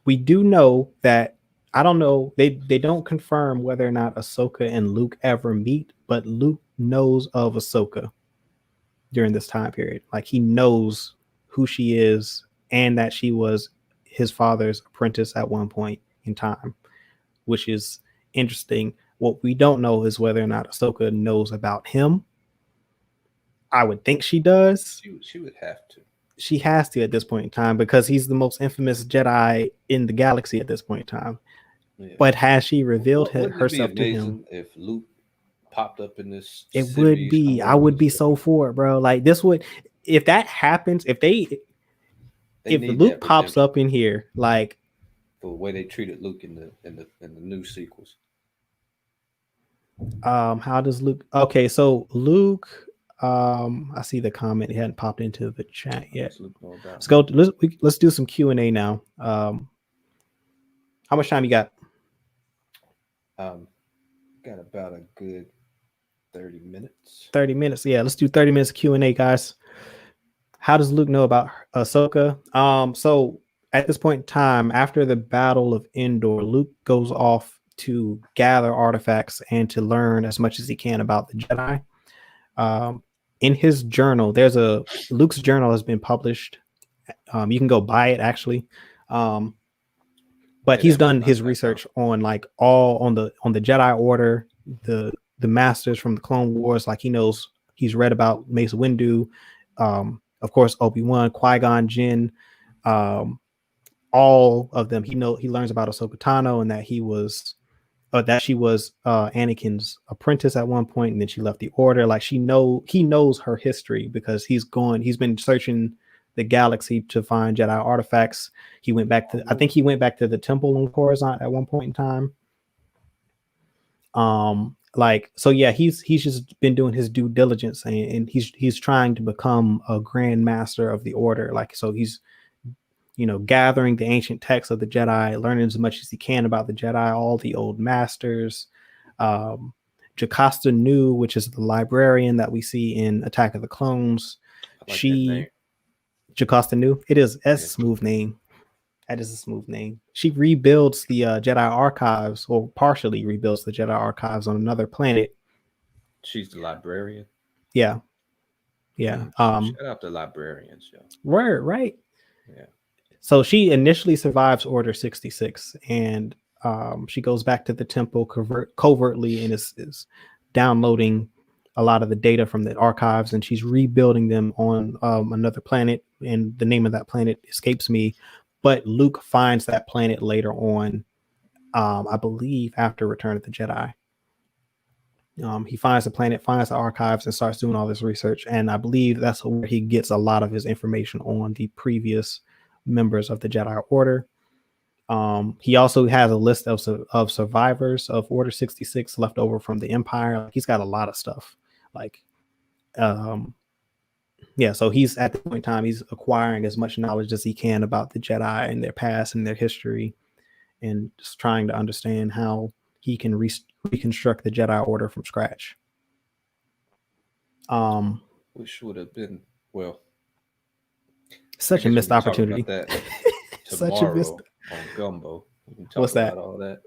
we do know that I don't know, they don't confirm whether or not Ahsoka and Luke ever meet, but Luke knows of Ahsoka during this time period. Like he knows who she is and that she was his father's apprentice at one point in time, which is interesting. What we don't know is whether or not Ahsoka knows about him. I would think she does. She would have to. She has to at this point in time because he's the most infamous Jedi in the galaxy at this point in time. Yeah. But has she revealed Wouldn't it be herself to him? amazing if Luke popped up in this It would series be. I somewhere? would be so for it, bro. Like this would, if that happens, They if need Luke that pops redemption up in here, like for the way they treated Luke in the new sequels. how does Luke? Okay, so Luke, I see the comment. It hadn't popped into the chat What yet. does Luke know about Let's him? go. Let's do some Q&A now. How much time you got? Um, got about a good 30 minutes. 30 minutes. Yeah, let's do 30 minutes Q&A, guys. How does Luke know about Ahsoka? So at this point in time, after the Battle of Endor, Luke goes off to gather artifacts and to learn as much as he can about the Jedi. In his journal, Luke's journal has been published. You can go buy it actually. But At he's done his Amazon.com. research on like all on the Jedi Order, the masters from the Clone Wars. Like he's read about Mace Windu, of course Obi-Wan, Qui-Gon Jinn, all of them. He learns about Ahsoka Tano and that she was Anakin's apprentice at one point, and then she left the Order. Like he knows her history because he's been searching the galaxy to find Jedi artifacts. I think he went back to the temple on Coruscant at one point in time. So yeah, he's just been doing his due diligence, and he's trying to become a grand master of the Order. Like, so he's gathering the ancient texts of the Jedi, learning as much as he can about the Jedi, all the old masters. Jocasta Nu, which is the librarian that we see in Attack of the Clones. I like that name. Jocasta Nu. That's a smooth name. That is a smooth name. She rebuilds the Jedi archives, or partially rebuilds the Jedi archives on another planet. She's the librarian. Yeah. Shout out to librarians, yo. Right. Yeah. So she initially survives Order 66, and she goes back to the temple covertly and is downloading a lot of the data from the archives, and she's rebuilding them on another planet, and the name of that planet escapes me. But Luke finds that planet later on, I believe after Return of the Jedi. He finds the planet, finds the archives, and starts doing all this research. And I believe that's where he gets a lot of his information on the previous members of the Jedi Order. He also has a list of survivors of Order 66 left over from the Empire. He's got a lot of stuff. So he's at the point in time, he's acquiring as much knowledge as he can about the Jedi and their past and their history, and just trying to understand how he can reconstruct the Jedi Order from scratch. Which would have been, well, such a missed opportunity. About that tomorrow on Gumbo. We can talk about all that,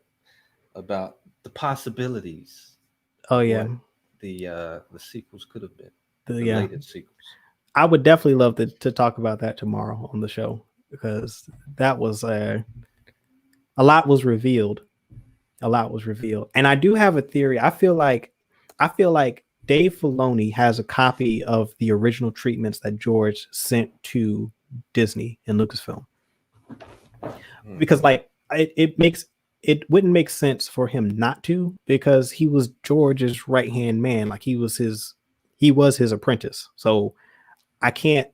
about the possibilities. Oh yeah, the sequels could have been. The related sequels. I would definitely love to talk about that tomorrow on the show, because that was a lot was revealed. And I do have a theory. I feel like Dave Filoni has a copy of the original treatments that George sent to Disney and Lucasfilm, because it wouldn't make sense for him not to, because he was George's right hand man. Like he was his apprentice. So I can't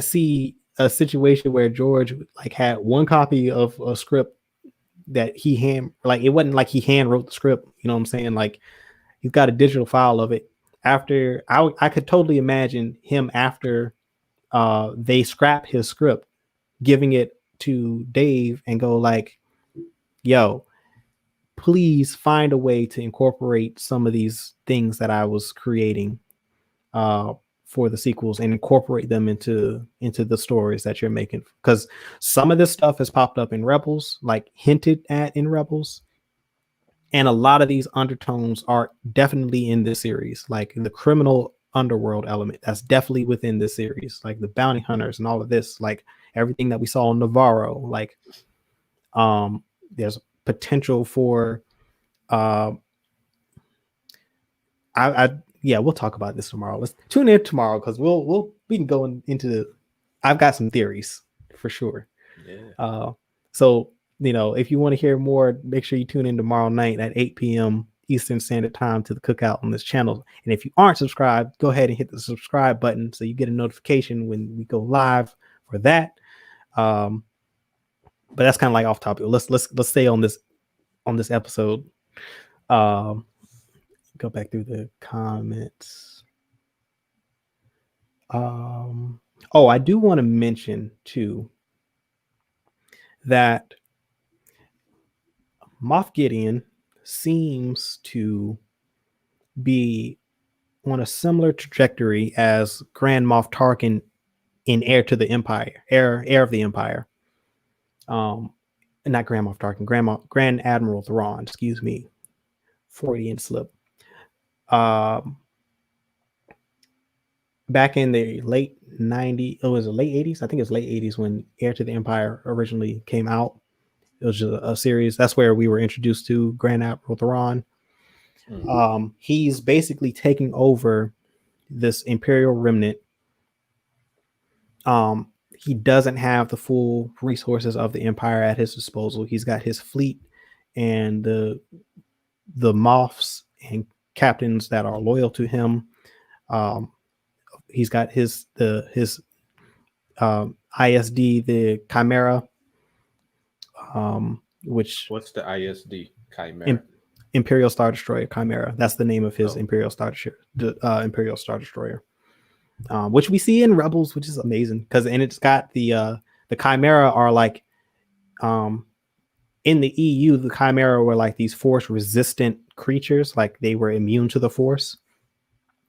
see a situation where George had one copy of a script that it wasn't like he hand wrote the script. You know what I'm saying? Like he's got a digital file of it, after I could totally imagine him after they scrap his script, giving it to Dave and go like, yo, please find a way to incorporate some of these things that I was creating uh, for the sequels and incorporate them into the stories that you're making. Because some of this stuff has popped up in Rebels, like hinted at in Rebels, and a lot of these undertones are definitely in this series, like the criminal underworld element that's definitely within this series, like the bounty hunters and all of this, like everything that we saw in Navarro. Like there's potential for uh I yeah, we'll talk about this tomorrow. Let's tune in tomorrow because we can go into the, I've got some theories for sure. Yeah. So if you want to hear more, make sure you tune in tomorrow night at 8 p.m. Eastern Standard Time to the Cookout on this channel. And if you aren't subscribed, go ahead and hit the subscribe button so you get a notification when we go live for that. But that's kind of like off topic. Let's stay on this episode. Go back through the comments. I do want to mention too that Moff Gideon seems to be on a similar trajectory as Grand Moff Tarkin in Heir to the Empire, Heir of the Empire. Not Grand Moff Tarkin, Grand Admiral Thrawn, excuse me, Freudian slip. Back in the late 90s, it was the late 80s. I think it was late 80s when Heir to the Empire originally came out. It was just a series. That's where we were introduced to Grand Admiral Thrawn. Mm-hmm. He's basically taking over this Imperial remnant. He doesn't have the full resources of the Empire at his disposal. He's got his fleet and the Moffs and captains that are loyal to him. He's got his ISD, the Chimera. What's the ISD Chimera? Imperial Star Destroyer Chimera. That's the name of his Imperial Star Destroyer. Which we see in Rebels, which is amazing because it's got the Chimera are like in the EU, the Chimera were like these force resistant creatures, like they were immune to the force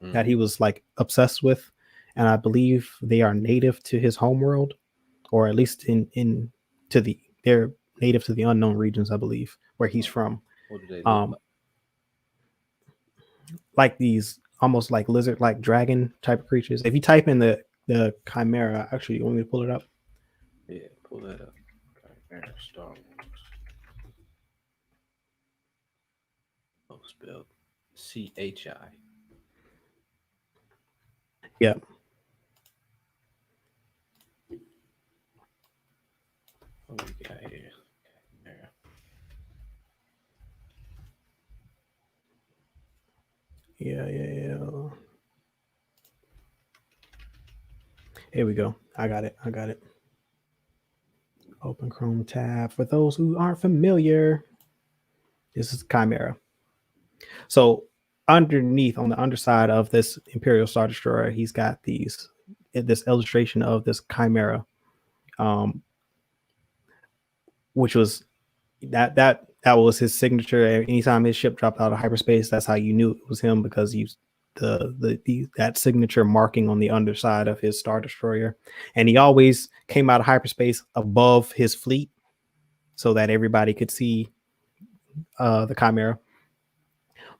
that he was like obsessed with, and I believe they are native to his homeworld, or at least they're native to the unknown regions, I believe, where he's from. What do they look like these almost like lizard like dragon type of creatures. If you type in the Chimera, actually, you want me to pull it up? Yeah, pull that up. Chimera Star Wars. Oh, spelled CHI. Yeah. What we got here? Chimera. Yeah. Here we go. I got it. Open Chrome tab. For those who aren't familiar, this is Chimera. So underneath, on the underside of this Imperial Star Destroyer, he's got this illustration of this Chimera, which was that was his signature. Anytime his ship dropped out of hyperspace, that's how you knew it was him, because he that signature marking on the underside of his Star Destroyer, and he always came out of hyperspace above his fleet so that everybody could see the Chimera.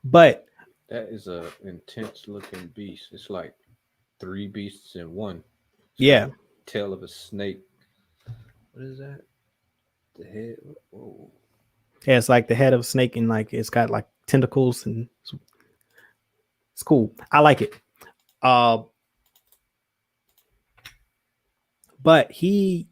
But that is a intense looking beast. It's like 3 beasts in one. Yeah. Tail of a snake. What is that? The head. Whoa. Yeah, it's like the head of a snake, and like it's got like tentacles, and it's cool. I like it. But he's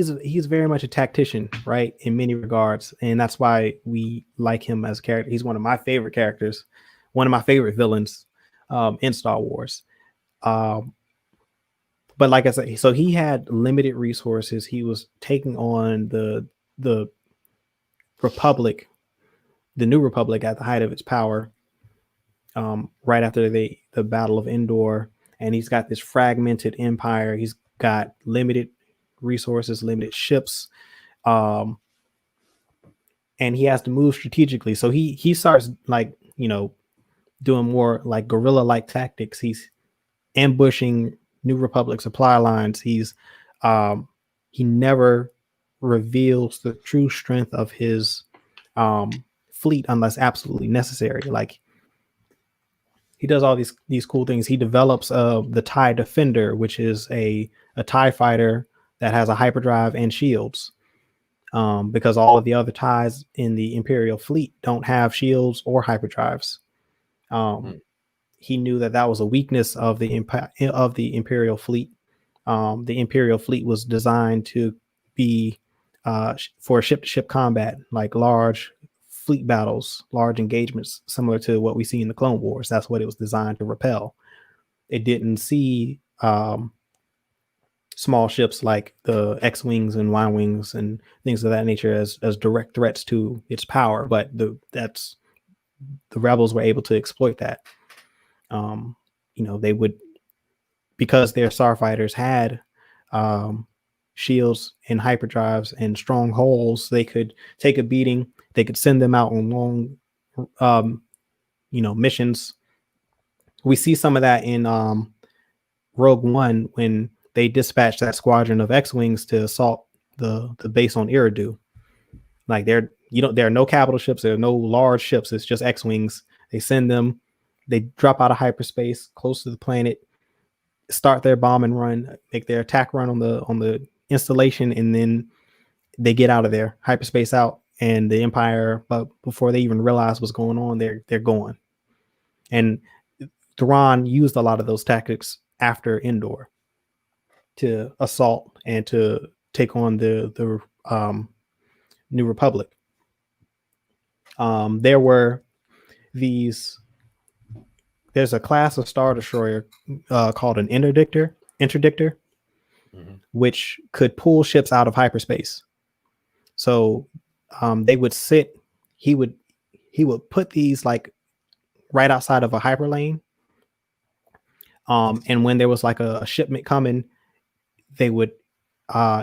very much a tactician, right? In many regards. And that's why we like him as a character. He's one of my favorite characters, one of my favorite villains in Star Wars. But like I said, so he had limited resources. He was taking on the Republic, the New Republic, at the height of its power. right after the Battle of Endor, and he's got this fragmented empire. He's got limited resources, limited ships, um, and he has to move strategically. So he starts like doing more like guerrilla like tactics. He's ambushing New Republic supply lines. He never reveals the true strength of his fleet unless absolutely necessary. Like he does all these cool things. He develops the TIE Defender, which is a TIE fighter that has a hyperdrive and shields. Because all of the other TIEs in the Imperial fleet don't have shields or hyperdrives. He knew that that was a weakness of the Imperial fleet. The Imperial fleet was designed to be for ship-to-ship combat, like large fleet battles, large engagements, similar to what we see in the Clone Wars. That's what it was designed to repel. It didn't see small ships like the X-wings and Y-wings and things of that nature as direct threats to its power, but the rebels were able to exploit that. They would, because their starfighters had shields and hyperdrives and strong holes, they could take a beating. They could send them out on long, missions. We see some of that in Rogue One when they dispatched that squadron of X-wings to assault the base on Eridu. Like there are no capital ships, there are no large ships. It's just X-wings. They send them. They drop out of hyperspace close to the planet, start their bomb and run, make their attack run on the installation, and then they get out of there, hyperspace out, and the Empire, but before they even realize what's going on, they're gone. And Thrawn used a lot of those tactics after Endor to assault and to take on the New Republic. There were there's a class of Star Destroyer called an interdictor, which could pull ships out of hyperspace. So they would he would put these like right outside of a hyperlane. And when there was like a shipment coming, they would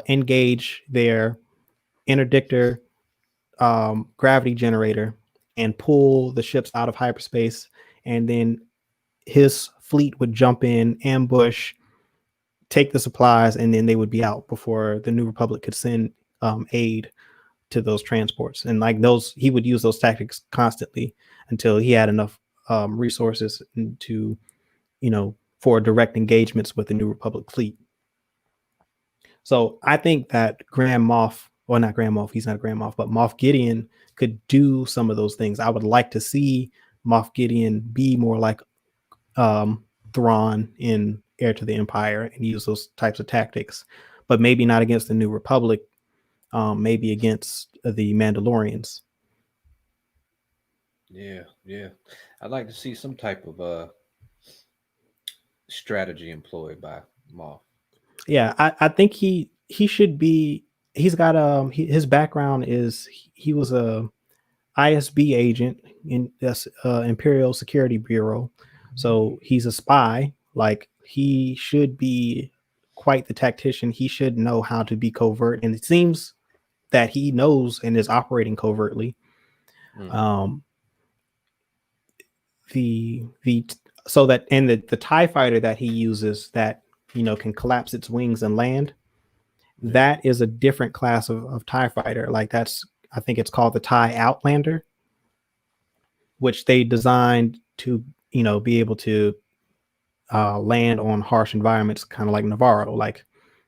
engage their interdictor gravity generator and pull the ships out of hyperspace, and then his fleet would jump in, ambush, take the supplies, and then they would be out before the New Republic could send aid to those transports. And like he would use those tactics constantly until he had enough resources to, for direct engagements with the New Republic fleet. So I think that Grand Moff, or not Grand Moff, he's not Grand Moff, but Moff Gideon could do some of those things. I would like to see Moff Gideon be more like Thrawn in Heir to the Empire and use those types of tactics, but maybe not against the New Republic, maybe against the Mandalorians. Yeah. I'd like to see some type of strategy employed by Moff. Yeah, I think he should be. He's got his background is he was a ISB agent in this Imperial Security Bureau, so he's a spy. Like he should be quite the tactician. He should know how to be covert, and it seems that he knows and is operating covertly. The so that, and the TIE fighter that he uses that can collapse its wings and land, that is a different class of TIE fighter. Like I think it's called the TIE Outlander, which they designed to be able to land on harsh environments, kind of like Navarro. Like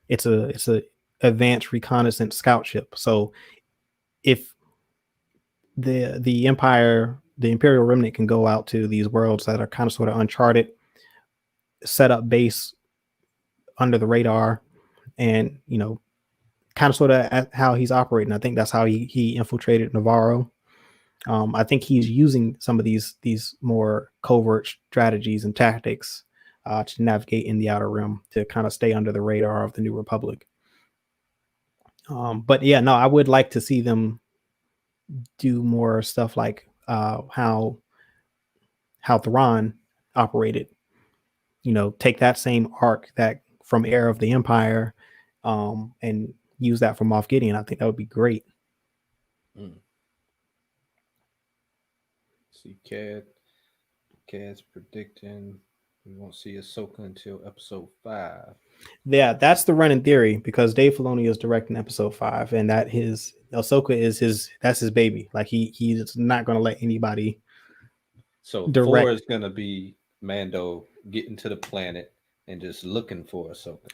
it's a advanced reconnaissance scout ship. So if the Imperial Remnant can go out to these worlds that are kind of sort of uncharted, set up base under the radar, and kind of sort of how he's operating. I think that's how he infiltrated Navarro. I think he's using some of these more covert strategies and tactics to navigate in the Outer Rim, to kind of stay under the radar of the New Republic. But yeah, no, I would like to see them do more stuff like how how Thrawn operated. You know, take that same arc that from Heir of the Empire, and use that for Moff Gideon. I think that would be great. See, Cad's predicting we won't see Ahsoka until episode 5. Yeah, that's the running theory because Dave Filoni is directing episode 5, and that his Ahsoka is that's his baby. Like he's not going to let anybody. So direct. 4 is going to be Mando getting to the planet and just looking for Ahsoka.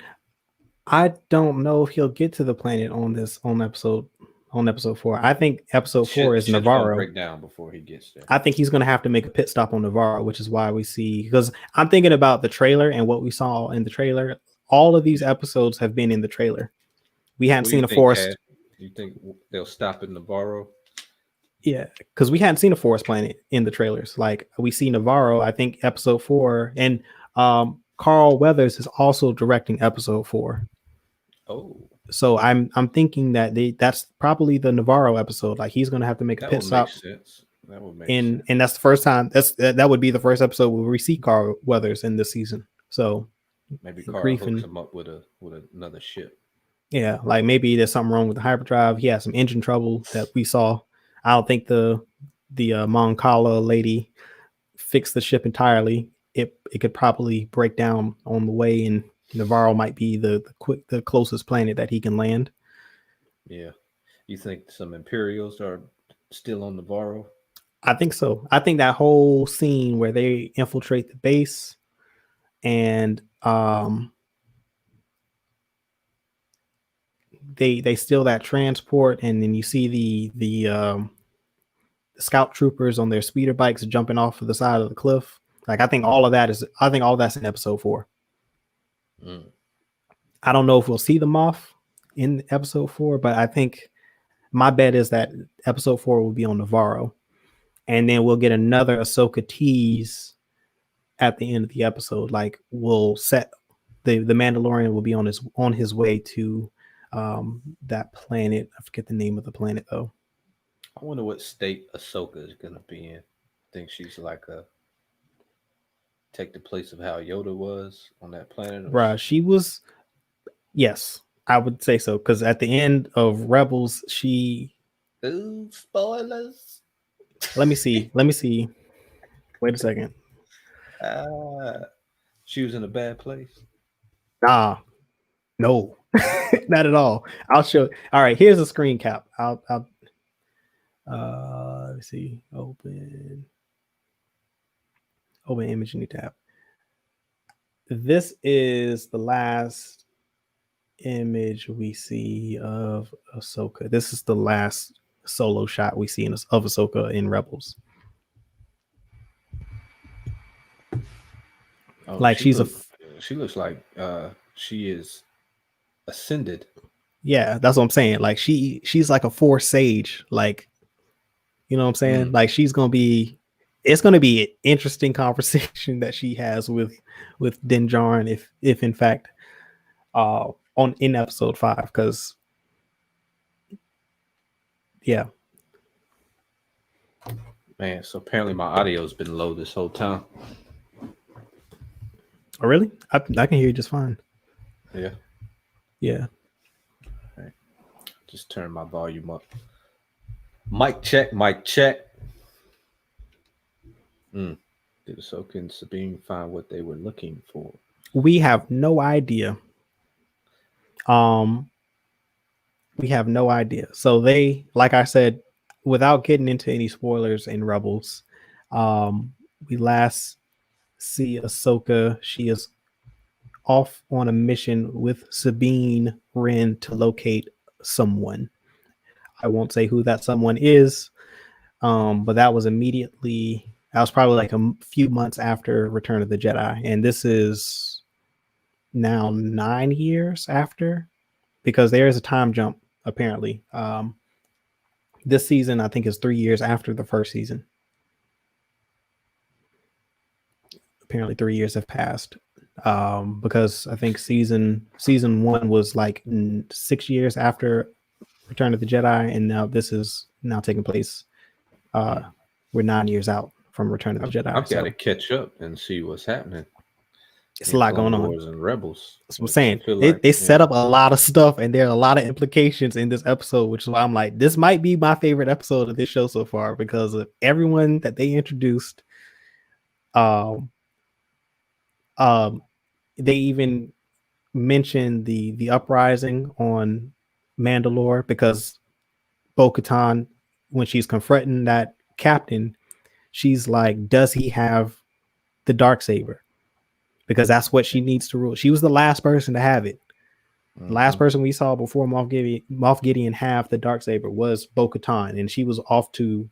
I don't know if he'll get to the planet on episode 4. I think episode 4 is Navarro. Break down before he gets there. I think he's going to have to make a pit stop on Navarro, which is why we see, because I'm thinking about the trailer and what we saw in the trailer. All of these episodes have been in the trailer. We hadn't seen a forest. Ed? You think they'll stop at Navarro? Yeah, because we hadn't seen a forest planet in the trailers. Like we see Navarro, I think episode 4, and Carl Weathers is also directing episode 4. Oh, so I'm thinking that that's probably the Navarro episode. Like he's going to have to make a pit stop. That would make sense. And that's the first time. That would be the first episode where we see Carl Weathers in this season. So maybe Carl hooks him up with another ship. Yeah, like maybe there's something wrong with the hyperdrive. He has some engine trouble that we saw. I don't think the Mon Cala lady fixed the ship entirely. It could probably break down on the way, and Navarro might be the closest planet that he can land. Yeah, you think some Imperials are still on Navarro? I think so. I think that whole scene where they infiltrate the base and they steal that transport, and then you see the scout troopers on their speeder bikes jumping off of the side of the cliff. Like I think all that's in episode 4. I don't know if we'll see them off in episode 4, but I think my bet is that episode 4 will be on Navarro, and then we'll get another Ahsoka tease at the end of the episode. Like we'll set the Mandalorian will be on his way to that planet. I forget the name of the planet though. I wonder what state Ahsoka is gonna be in. I think she's like take the place of how Yoda was on that planet. Right, she was. Yes, I would say so, because at the end of Rebels, she. Ooh, spoilers. Let me see. Wait a second. She was in a bad place. Nah, no, not at all. I'll show. All right, here's a screen cap. I'll let me see. Open image new tab. This is the last image we see of Ahsoka. This is the last solo shot we see of Ahsoka in Rebels. Oh, like she looks like she is ascended. Yeah, that's what I'm saying. Like she's like a Force sage. Like, you know what I'm saying? Like it's gonna be an interesting conversation that she has with Din Djarin if in fact in episode 5, because yeah. Man, so apparently my audio's been low this whole time. Oh really? I can hear you just fine. Yeah. All right. Just turn my volume up. Mic check. Did Ahsoka and Sabine find what they were looking for? We have no idea. We have no idea. So they, like I said, without getting into any spoilers in Rebels, we last see Ahsoka. She is off on a mission with Sabine Wren to locate someone. I won't say who that someone is, but that was probably like a few months after Return of the Jedi, and this is now 9 years after, because there is a time jump apparently. This season I think is 3 years after the first season. Apparently 3 years have passed, because I think season 1 was like 6 years after Return of the Jedi, and now this is now taking place. We're 9 years out Return of the Jedi. I've got to catch up and see what's happening. It's a lot Clone going on. Wars and Rebels. That's what I'm saying. They set up a lot of stuff, and there are a lot of implications in this episode, which is why I'm like, this might be my favorite episode of this show so far because of everyone that they introduced. They even mentioned the uprising on Mandalore because Bo-Katan, when she's confronting that captain, she's like, does he have the Darksaber? Because that's what she needs to rule. She was the last person to have it. The last person we saw before Moff Gideon have the Darksaber was Bo-Katan, and she was off to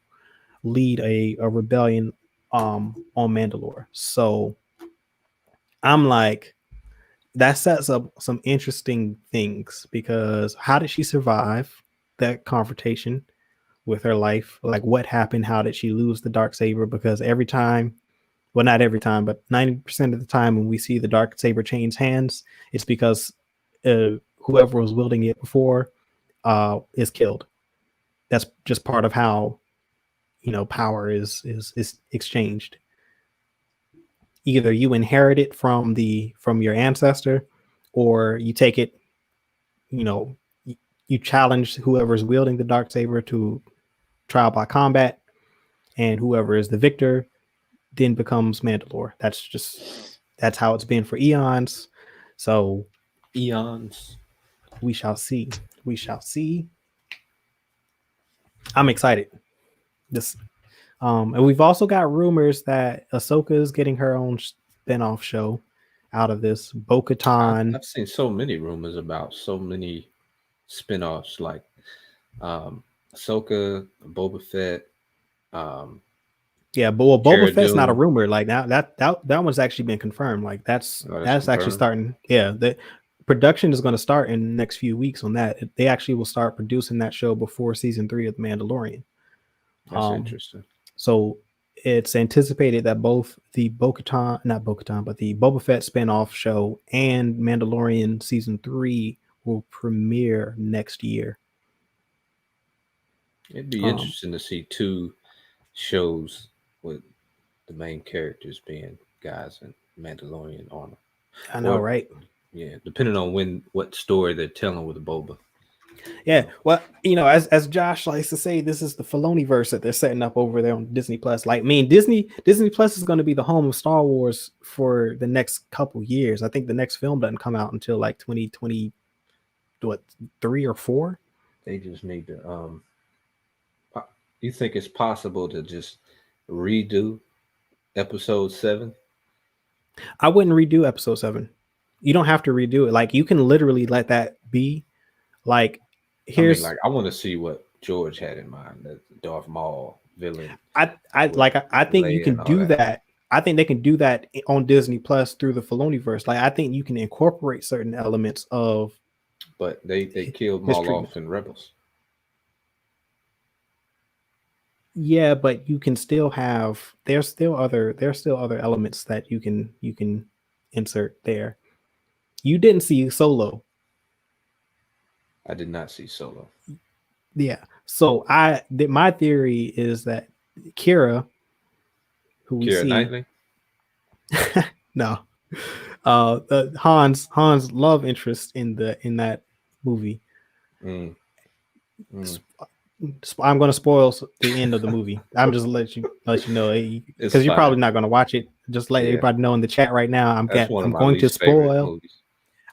lead a rebellion on Mandalore. So I'm like, that sets up some interesting things because how did she survive that confrontation with her life? Like, what happened? How did she lose the Darksaber? Because every time, well, not every time, but 90% of the time when we see the Darksaber change hands, it's because whoever was wielding it before is killed. That's just part of how, you know, power is exchanged. Either you inherit it from your ancestor, or you take it, you know, you challenge whoever's wielding the Darksaber to trial by combat, and whoever is the victor then becomes Mandalore. That's how it's been for eons. So eons. We shall see. We shall see. I'm excited. And we've also got rumors that Ahsoka is getting her own spin-off show out of this. Bo-Katan. I've seen so many rumors about so many spin-offs, like Ahsoka, Boba Fett. Yeah, but Boba Fett's not a rumor. Like that one's actually been confirmed. Like that's actually starting. Yeah, the production is going to start in the next few weeks on that. They actually will start producing that show before season 3 of The Mandalorian. That's interesting. So it's anticipated that both the not Bo-Katan, but the Boba Fett spinoff show and Mandalorian season 3 will premiere next year. It'd be interesting to see 2 shows with the main characters being guys in Mandalorian armor. I know, right? Yeah, depending on what story they're telling with Boba. Yeah, well, you know, as Josh likes to say, this is the Filoni verse that they're setting up over there on Disney Plus. Like, I mean, Disney Plus is going to be the home of Star Wars for the next couple years. I think the next film doesn't come out until like 2020, 3 or 4. They just need to. You think it's possible to just redo episode 7? I wouldn't redo episode 7. You don't have to redo it. Like, you can literally let that be. Like, I want to see what George had in mind, the Darth Maul villain. I think you can do that. I think they can do that on Disney Plus through the Filoniverse. Like, I think you can incorporate certain elements of. But they killed Maul off in Rebels. Yeah, but you can still have. There's still other elements that you can insert there. You didn't see Solo. I did not see Solo. Yeah. So my theory is that Kira, who we see, Knightley? No, Han's love interest in that movie. I'm going to spoil the end of the movie. I'm just let you know because you're probably not going to watch it. Just let everybody know in the chat right now. I'm going to spoil.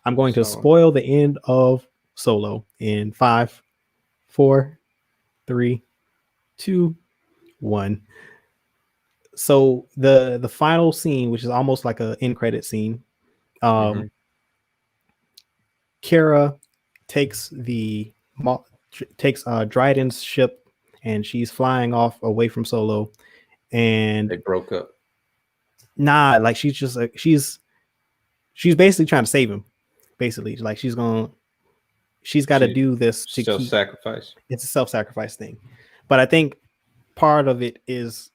I'm going to spoil the end of Solo in 5, 4, 3, 2, 1. So the final scene, which is almost like an end credit scene, Kara takes Dryden's ship, and she's flying off away from Solo, and they broke up. Nah, like she's just like she's basically trying to save him. Basically, like she's got to do this to self-sacrifice. It's a self-sacrifice thing, but I think part of it is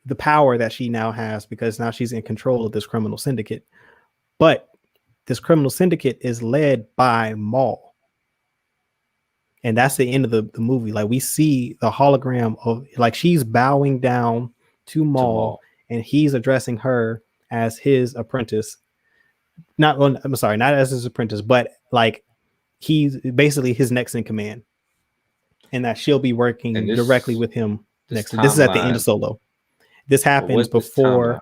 the power that she now has because now she's in control of this criminal syndicate. But this criminal syndicate is led by Maul, and that's the end of the movie. Like we see the hologram of like she's bowing down to Maul, and he's addressing her as his apprentice. I'm sorry, not as his apprentice, but like he's basically his next in command, and that she'll be working directly with him next. This is at the end of Solo. This happens before.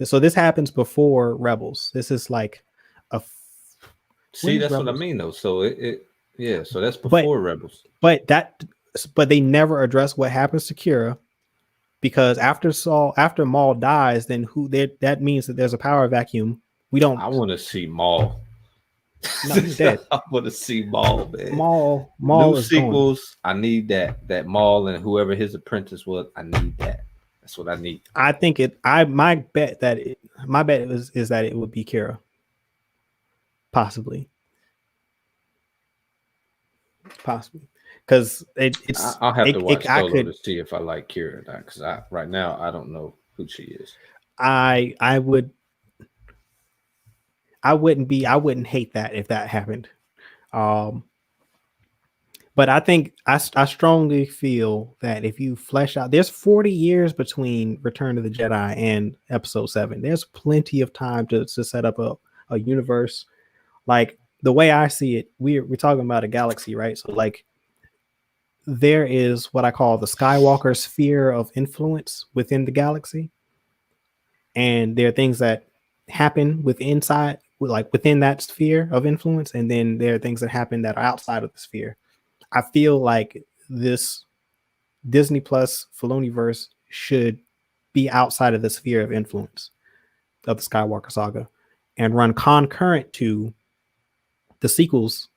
So this happens before Rebels. This is like a. See, that's Rebels? What I mean, though. So so that's before Rebels. But they never address what happens to Kira, because after Maul dies, then that means that there's a power vacuum. We don't. I want to see Maul. No, he's dead. I want to see Maul, man. Maul New is sequels. Gone. I need that Maul and whoever his apprentice was. I need that. That's what I need. I think my bet is that it would be Kira. Possibly. Because it's. I'll have to watch Solo to see if I like Kira or not. Because right now I don't know who she is. I wouldn't hate that if that happened. But I think I strongly feel that if you flesh out, there's 40 years between Return of the Jedi and Episode 7. There's plenty of time to set up a universe. Like the way I see it, we're talking about a galaxy, right? So like there is what I call the Skywalker sphere of influence within the galaxy. And there are things that happen within that sphere of influence. And then there are things that happen that are outside of the sphere. I feel like this Disney Plus Filoniverse should be outside of the sphere of influence of the Skywalker saga and run concurrent to the sequels,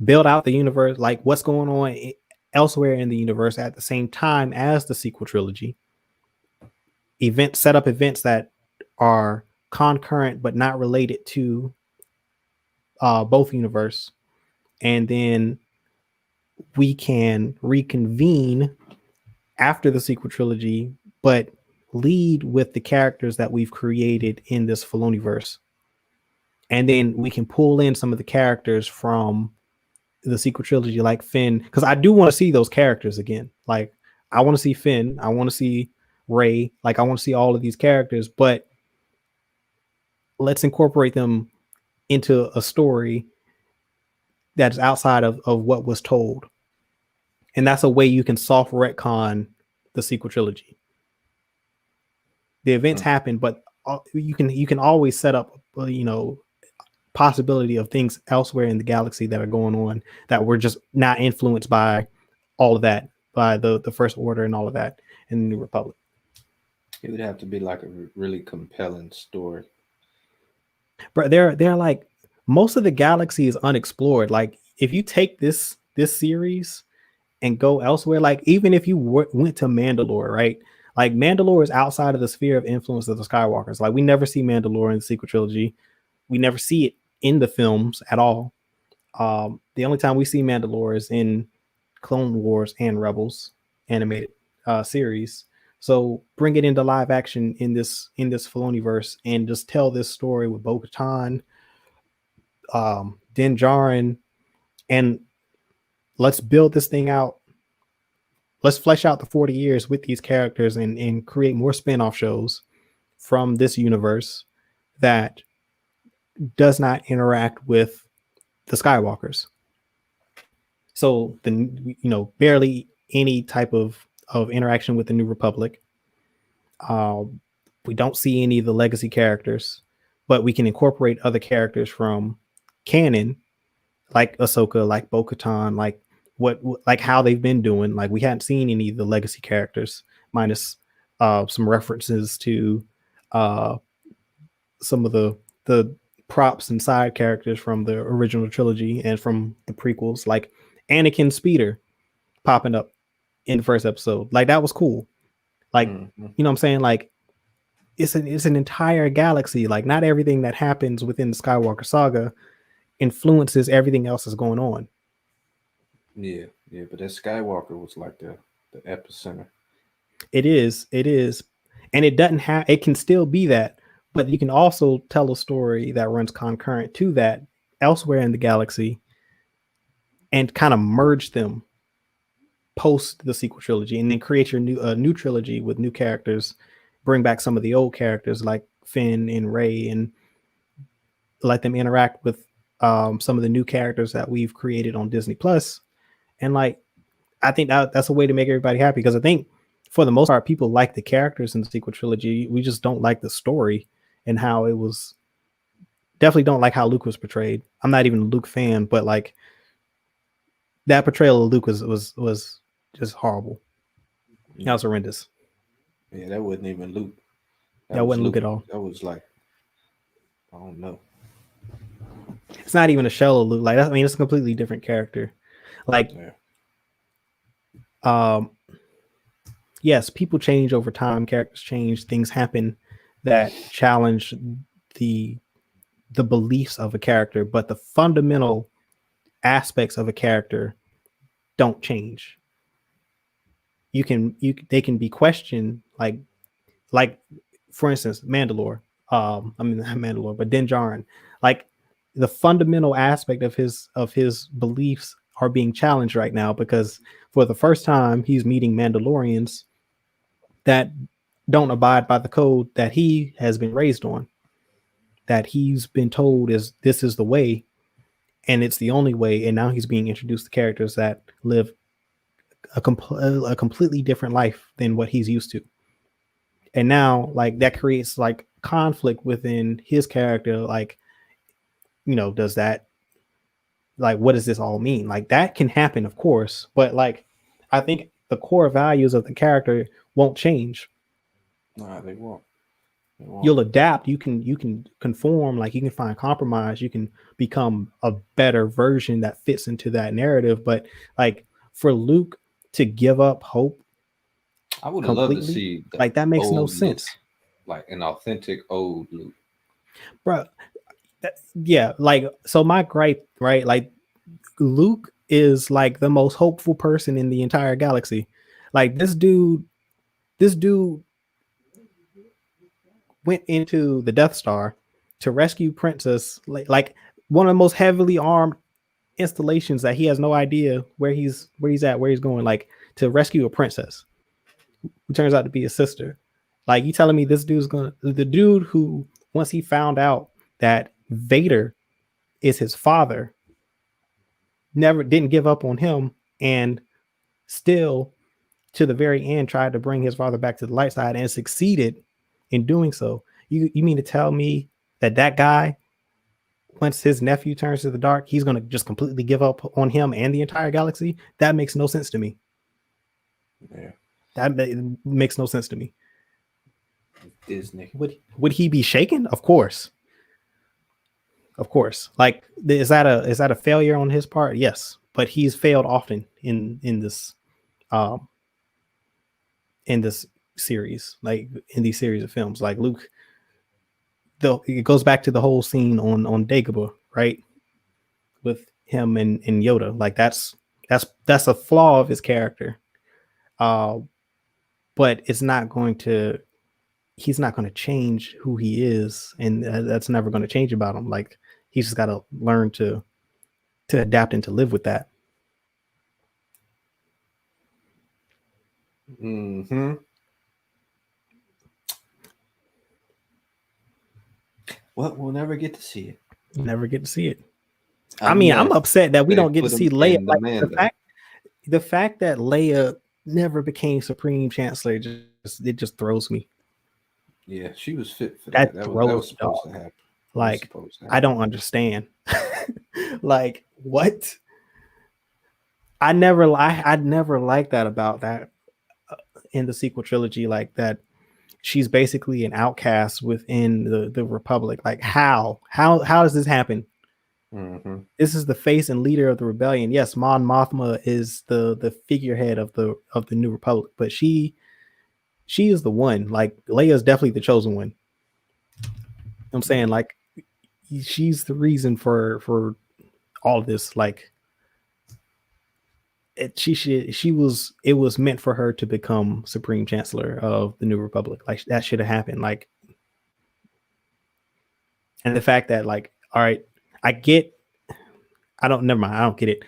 build out the universe, like what's going on elsewhere in the universe at the same time as the sequel trilogy. Set up events that are concurrent but not related to both universe, and then we can reconvene after the sequel trilogy, but lead with the characters that we've created in this Filoniverse. And then we can pull in some of the characters from the sequel trilogy, like Finn, because I do want to see those characters again. Like I want to see Finn, I want to see Rey, like I want to see all of these characters, but let's incorporate them into a story that's outside of what was told. And that's a way you can soft retcon the sequel trilogy. The events happen, but you can always set up, possibility of things elsewhere in the galaxy that are going on that were just not influenced by all of that, by the First Order and all of that in the New Republic. It would have to be like a really compelling story. But they're like, most of the galaxy is unexplored. Like if you take this series and go elsewhere, like even if you went to Mandalore, right? Like Mandalore is outside of the sphere of influence of the Skywalkers. Like we never see Mandalore in the sequel trilogy. We never see it in the films at all. The only time we see Mandalore is in Clone Wars and Rebels animated series. So bring it into live action in this Filoniverse and just tell this story with Bo-Katan, Din Djarin, and let's build this thing out. Let's flesh out the 40 years with these characters and create more spin-off shows from this universe that does not interact with the Skywalkers. So barely any type of interaction with the New Republic. We don't see any of the legacy characters, but we can incorporate other characters from canon, like Ahsoka, like Bo-Katan, like how they've been doing. Like we hadn't seen any of the legacy characters, minus some references to some of the props and side characters from the original trilogy and from the prequels, like Anakin Speeder popping up in the first episode. Like that was cool. Like, you know what I'm saying? Like it's an entire galaxy. Like not everything that happens within the Skywalker saga influences everything else that's going on. Yeah, but that Skywalker was like the epicenter. It is, and it doesn't have. It can still be that, but you can also tell a story that runs concurrent to that elsewhere in the galaxy, and kind of merge them post the sequel trilogy, and then create your new trilogy with new characters bring back some of the old characters like Finn and Rey and let them interact with some of the new characters that we've created on Disney Plus. And like, I think that's a way to make everybody happy, because I think for the most part, people like the characters in the sequel trilogy. We just don't like the story and how it was. Definitely don't like how Luke was portrayed. I'm not even a Luke fan, but like that portrayal of Luke was just horrible. That was horrendous. Yeah, that wasn't even Luke. That wasn't Luke at all. That was like, I don't know. It's not even a shell of Luke. Like, I mean, it's a completely different character. Like, yes, people change over time. Characters change. Things happen that challenge the beliefs of a character, but the fundamental aspects of a character don't change. They can be questioned, like for instance, Mandalore. I mean, not Mandalore, but Din Djarin. Like, the fundamental aspect of his beliefs are being challenged right now, because for the first time he's meeting Mandalorians that don't abide by the code that he has been raised on, that he's been told this is the way and it's the only way. And now he's being introduced to characters that live a completely different life than what he's used to. And now, like, that creates like conflict within his character. Like, you know, does that, like, what does this all mean? Like, that can happen, of course, but like, I think the core values of the character won't change. No, they won't. You'll adapt. You can conform. Like, you can find compromise. You can become a better version that fits into that narrative. But like, for Luke to give up hope, I would love to see like, that makes no sense. Luke, like an authentic old Luke, bro. Yeah, like, so my gripe, right? Like, Luke is like the most hopeful person in the entire galaxy. Like, this dude went into the Death Star to rescue Princess, like one of the most heavily armed installations that he has no idea where he's at, where he's going, like, to rescue a princess who turns out to be his sister. Like, you telling me this dude's the dude who, once he found out that Vader is his father, didn't give up on him, and still to the very end tried to bring his father back to the light side and succeeded in doing so. You mean to tell me that guy, once his nephew turns to the dark, he's going to just completely give up on him and the entire galaxy? That makes no sense to me. Yeah, that makes no sense to me. Disney. Would he be shaken? Of course. Like, is that a failure on his part? Yes, but he's failed often in this series, like in these series of films. Like, Luke, though, it goes back to the whole scene on Dagobah, right, with him and Yoda. Like, that's a flaw of his character, but he's not going to change who he is, and that's never going to change about him. Like, he's just got to learn to adapt and to live with that. Mm-hmm. Well, we'll never get to see it. I mean, I'm upset that we don't get to see Leia. Like, the fact that Leia never became Supreme Chancellor just throws me. Yeah, she was fit for that. That was supposed to happen. Like, I don't understand. Like, what? I never liked that about that in the sequel trilogy. Like, that she's basically an outcast within the Republic. Like, how does this happen? Mm-hmm. This is the face and leader of the rebellion. Yes, Mon Mothma is the figurehead of the New Republic, but she is the one. Like, Leia is definitely the chosen one. I'm saying, like, she's the reason for all of this. Like, it was meant for her to become Supreme Chancellor of the New Republic. Like, that should have happened. Like, and the fact that, like, all right, I don't get it.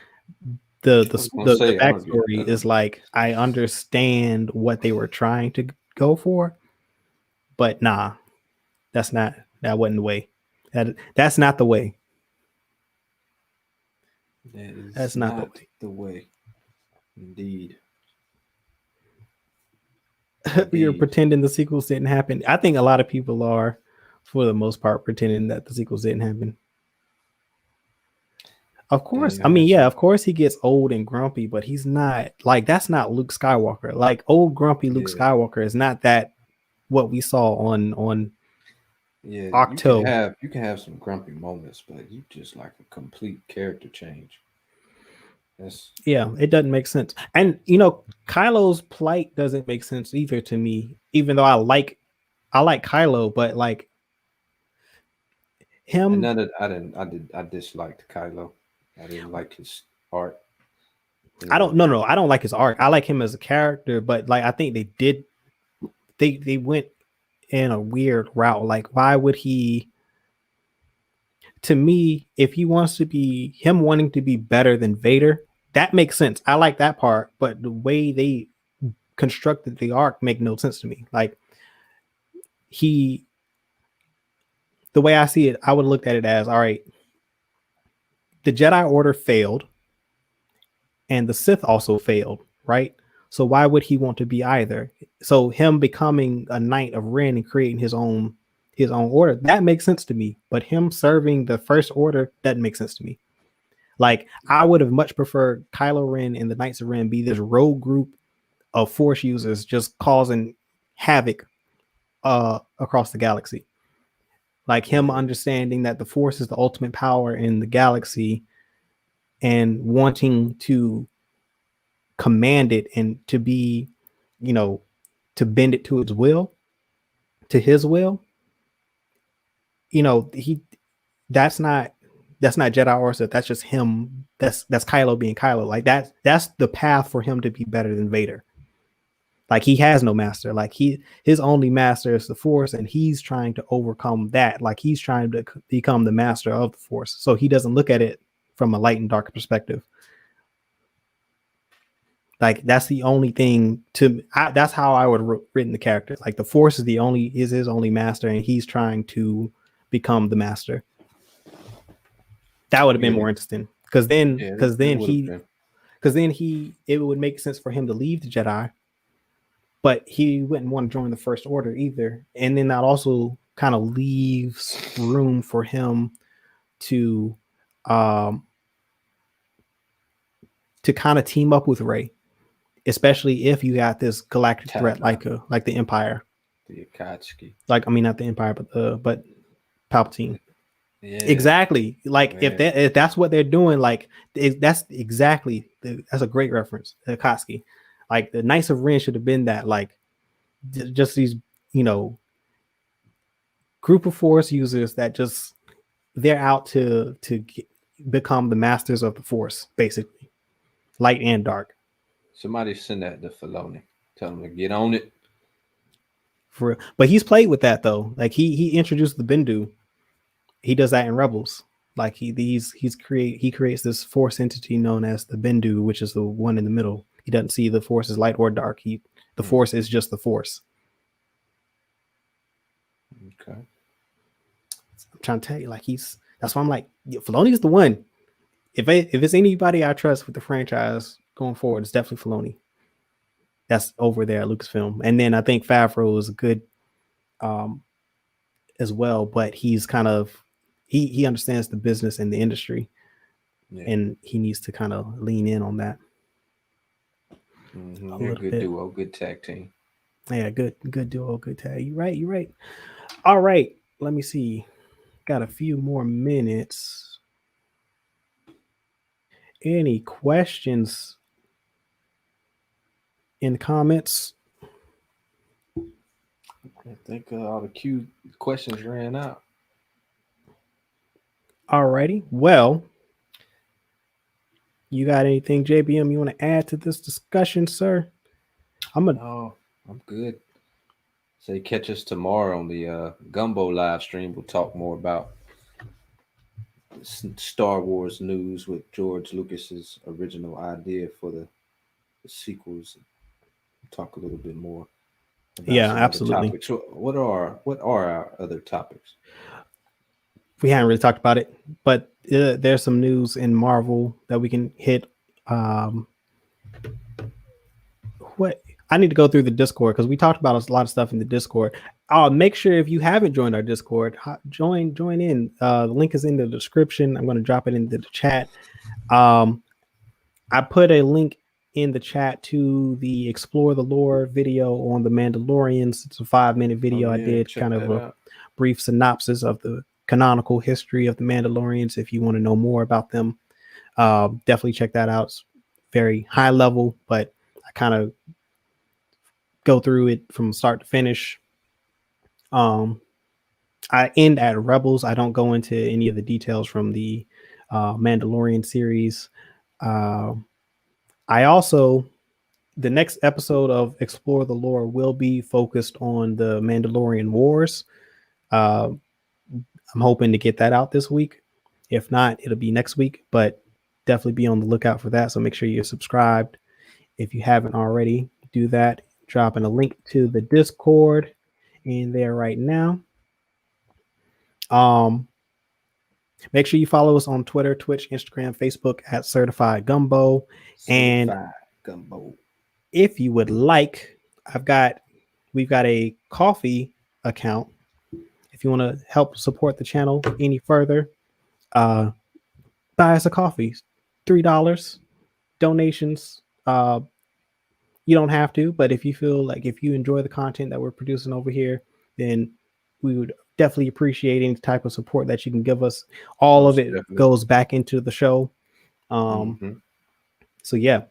The backstory is like, I understand what they were trying to go for, But nah, that wasn't the way. That's not the way. That is That's not the not way. the way. Indeed. You're Indeed. pretending the sequels didn't happen. I think a lot of people are, for the most part, pretending that the sequels didn't happen. Of course, Dang, I I mean, had yeah, some. of course he gets old and grumpy, but he's not like that's not Luke Skywalker. Like old grumpy Luke Yeah. Skywalker is not that what we saw on Yeah. Octo. You can have some grumpy moments, but you just like a complete character change. That's Yeah, it doesn't make sense. And Kylo's plight doesn't make sense either to me, even though I like Kylo, but like him, another. I disliked Kylo. I didn't like his art. I Yeah. don't no, I don't like his arc. I like him as a character, but like I think they went in a weird route. Like why would he, to me, if he wants to be him wanting to be better than Vader, that makes sense. I like that part, but the way they constructed the arc make no sense to me. Like he the way I see it, I would have looked at it as all right, the Jedi Order failed and the Sith also failed, right? So why would he want to be either? So him becoming a knight of Ren and creating his own order, that makes sense to me. But him serving the First Order doesn't make sense to me. Like I would have much preferred Kylo Ren and the Knights of Ren be this rogue group of Force users just causing havoc across the galaxy. Like him Yeah. understanding that the Force is the ultimate power in the galaxy and wanting to command it and to be, you know, to bend it to its will, to his will. He that's not Jedi or Sith. That's just him. That's Kylo being Kylo. Like that's the path for him to be better than Vader. Like he has no master. Like his only master is the Force, and he's trying to overcome that. Like he's trying to become the master of the Force. So he doesn't look at it from a light and dark perspective. Like that's the only thing that's how I would have written the character. Like the Force is his only master, and he's trying to become the master. That would have been Yeah. more interesting because then Yeah. because That then would have he been. because then he it would make sense for him to leave the Jedi, but he wouldn't want to join the First Order either. And then that also kind of leaves room for him to um to kind of team up with Rey, especially if you got this galactic Tie threat down like the Empire. the Akatsuki. Like I mean not the Empire, but Palpatine. Yeah. Exactly. Like Man. if that's what they're doing, like that's exactly that's a great reference. Akatsuki. Like the Knights of Ren should have been that. Like just these, you know, group of Force users that just they're out to become the masters of the Force, basically, light and dark. Somebody send that to Filoni. Tell him to get on it. For real. But he's played with that though. Like he introduced the Bendu. He does that in Rebels. Like he creates this Force entity known as the Bendu, which is the one in the middle. He doesn't see the Force as light or dark. The Hmm. Force is just the Force. Okay. I'm trying to tell you, like that's why I'm like, Filoni's the one. If it's anybody I trust with the franchise going forward, it's definitely Filoni. That's over there at Lucasfilm. And then I think Favreau is good um, as well, but he's kind of he understands the business and the industry, Yeah. and he needs to kind of lean in on that a They're a little good bit. duo, good tag team. Yeah, good duo, good tag. You right, you right. All right, let me see. Got a few more minutes. Any questions in the comments? I think all the Q questions ran out. Alrighty. Well, you got anything, JBM, you want to add to this discussion, sir? I'm gonna. No, I'm good. Say catch us tomorrow on the Gumbo live stream. We'll talk more about Star Wars news with George Lucas's original idea for the sequels. Talk a little bit more about Yeah, some other absolutely. topics. What are our other topics? We haven't really talked about it, but there's some news in Marvel that we can hit. What I need to go through the Discord because we talked about a lot of stuff in the Discord. Make sure if you haven't joined our Discord, join in. The link is in the description. I'm going to drop it into the chat. I put a link in the chat to the Explore the Lore video on the Mandalorians. It's a 5-minute video. I did kind of a brief synopsis of the canonical history of the Mandalorians. If you want to know more about them, definitely check that out. It's very high level, but I kind of go through it from start to finish. I end at Rebels. I don't go into any of the details from the Mandalorian series. I also, the next episode of Explore the Lore will be focused on the Mandalorian Wars. I'm hoping to get that out this week. If not, it'll be next week, but definitely be on the lookout for that. So make sure you're subscribed. If you haven't already, do that. Dropping a link to the Discord in there right now. Make sure you follow us on Twitter, Twitch, Instagram, Facebook at Certified Gumbo. And Gumbo. If you would like, we've got a coffee account. If you want to help support the channel any further, buy us a coffee. $3 donations. You don't have to, but if you feel like if you enjoy the content that we're producing over here, then we would definitely appreciate any type of support that you can give us. All of it goes back into the show. So yeah,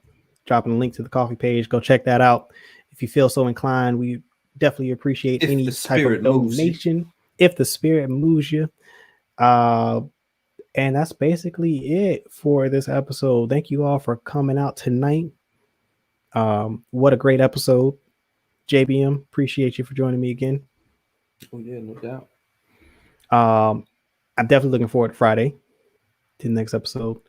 dropping a link to the coffee page. Go check that out. If you feel so inclined, we definitely appreciate any type of donation if the spirit moves you. And that's basically it for this episode. Thank you all for coming out tonight. What a great episode. JBM, appreciate you for joining me again. Oh yeah, no doubt. I'm definitely looking forward to Friday, to the next episode.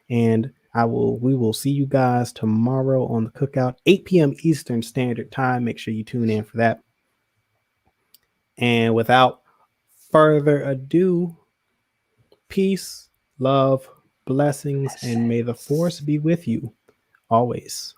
And we will see you guys tomorrow on the Cookout, 8 p.m. Eastern Standard Time. Make sure you tune in for that. And without further ado, peace, love, blessings, and may the force be with you always.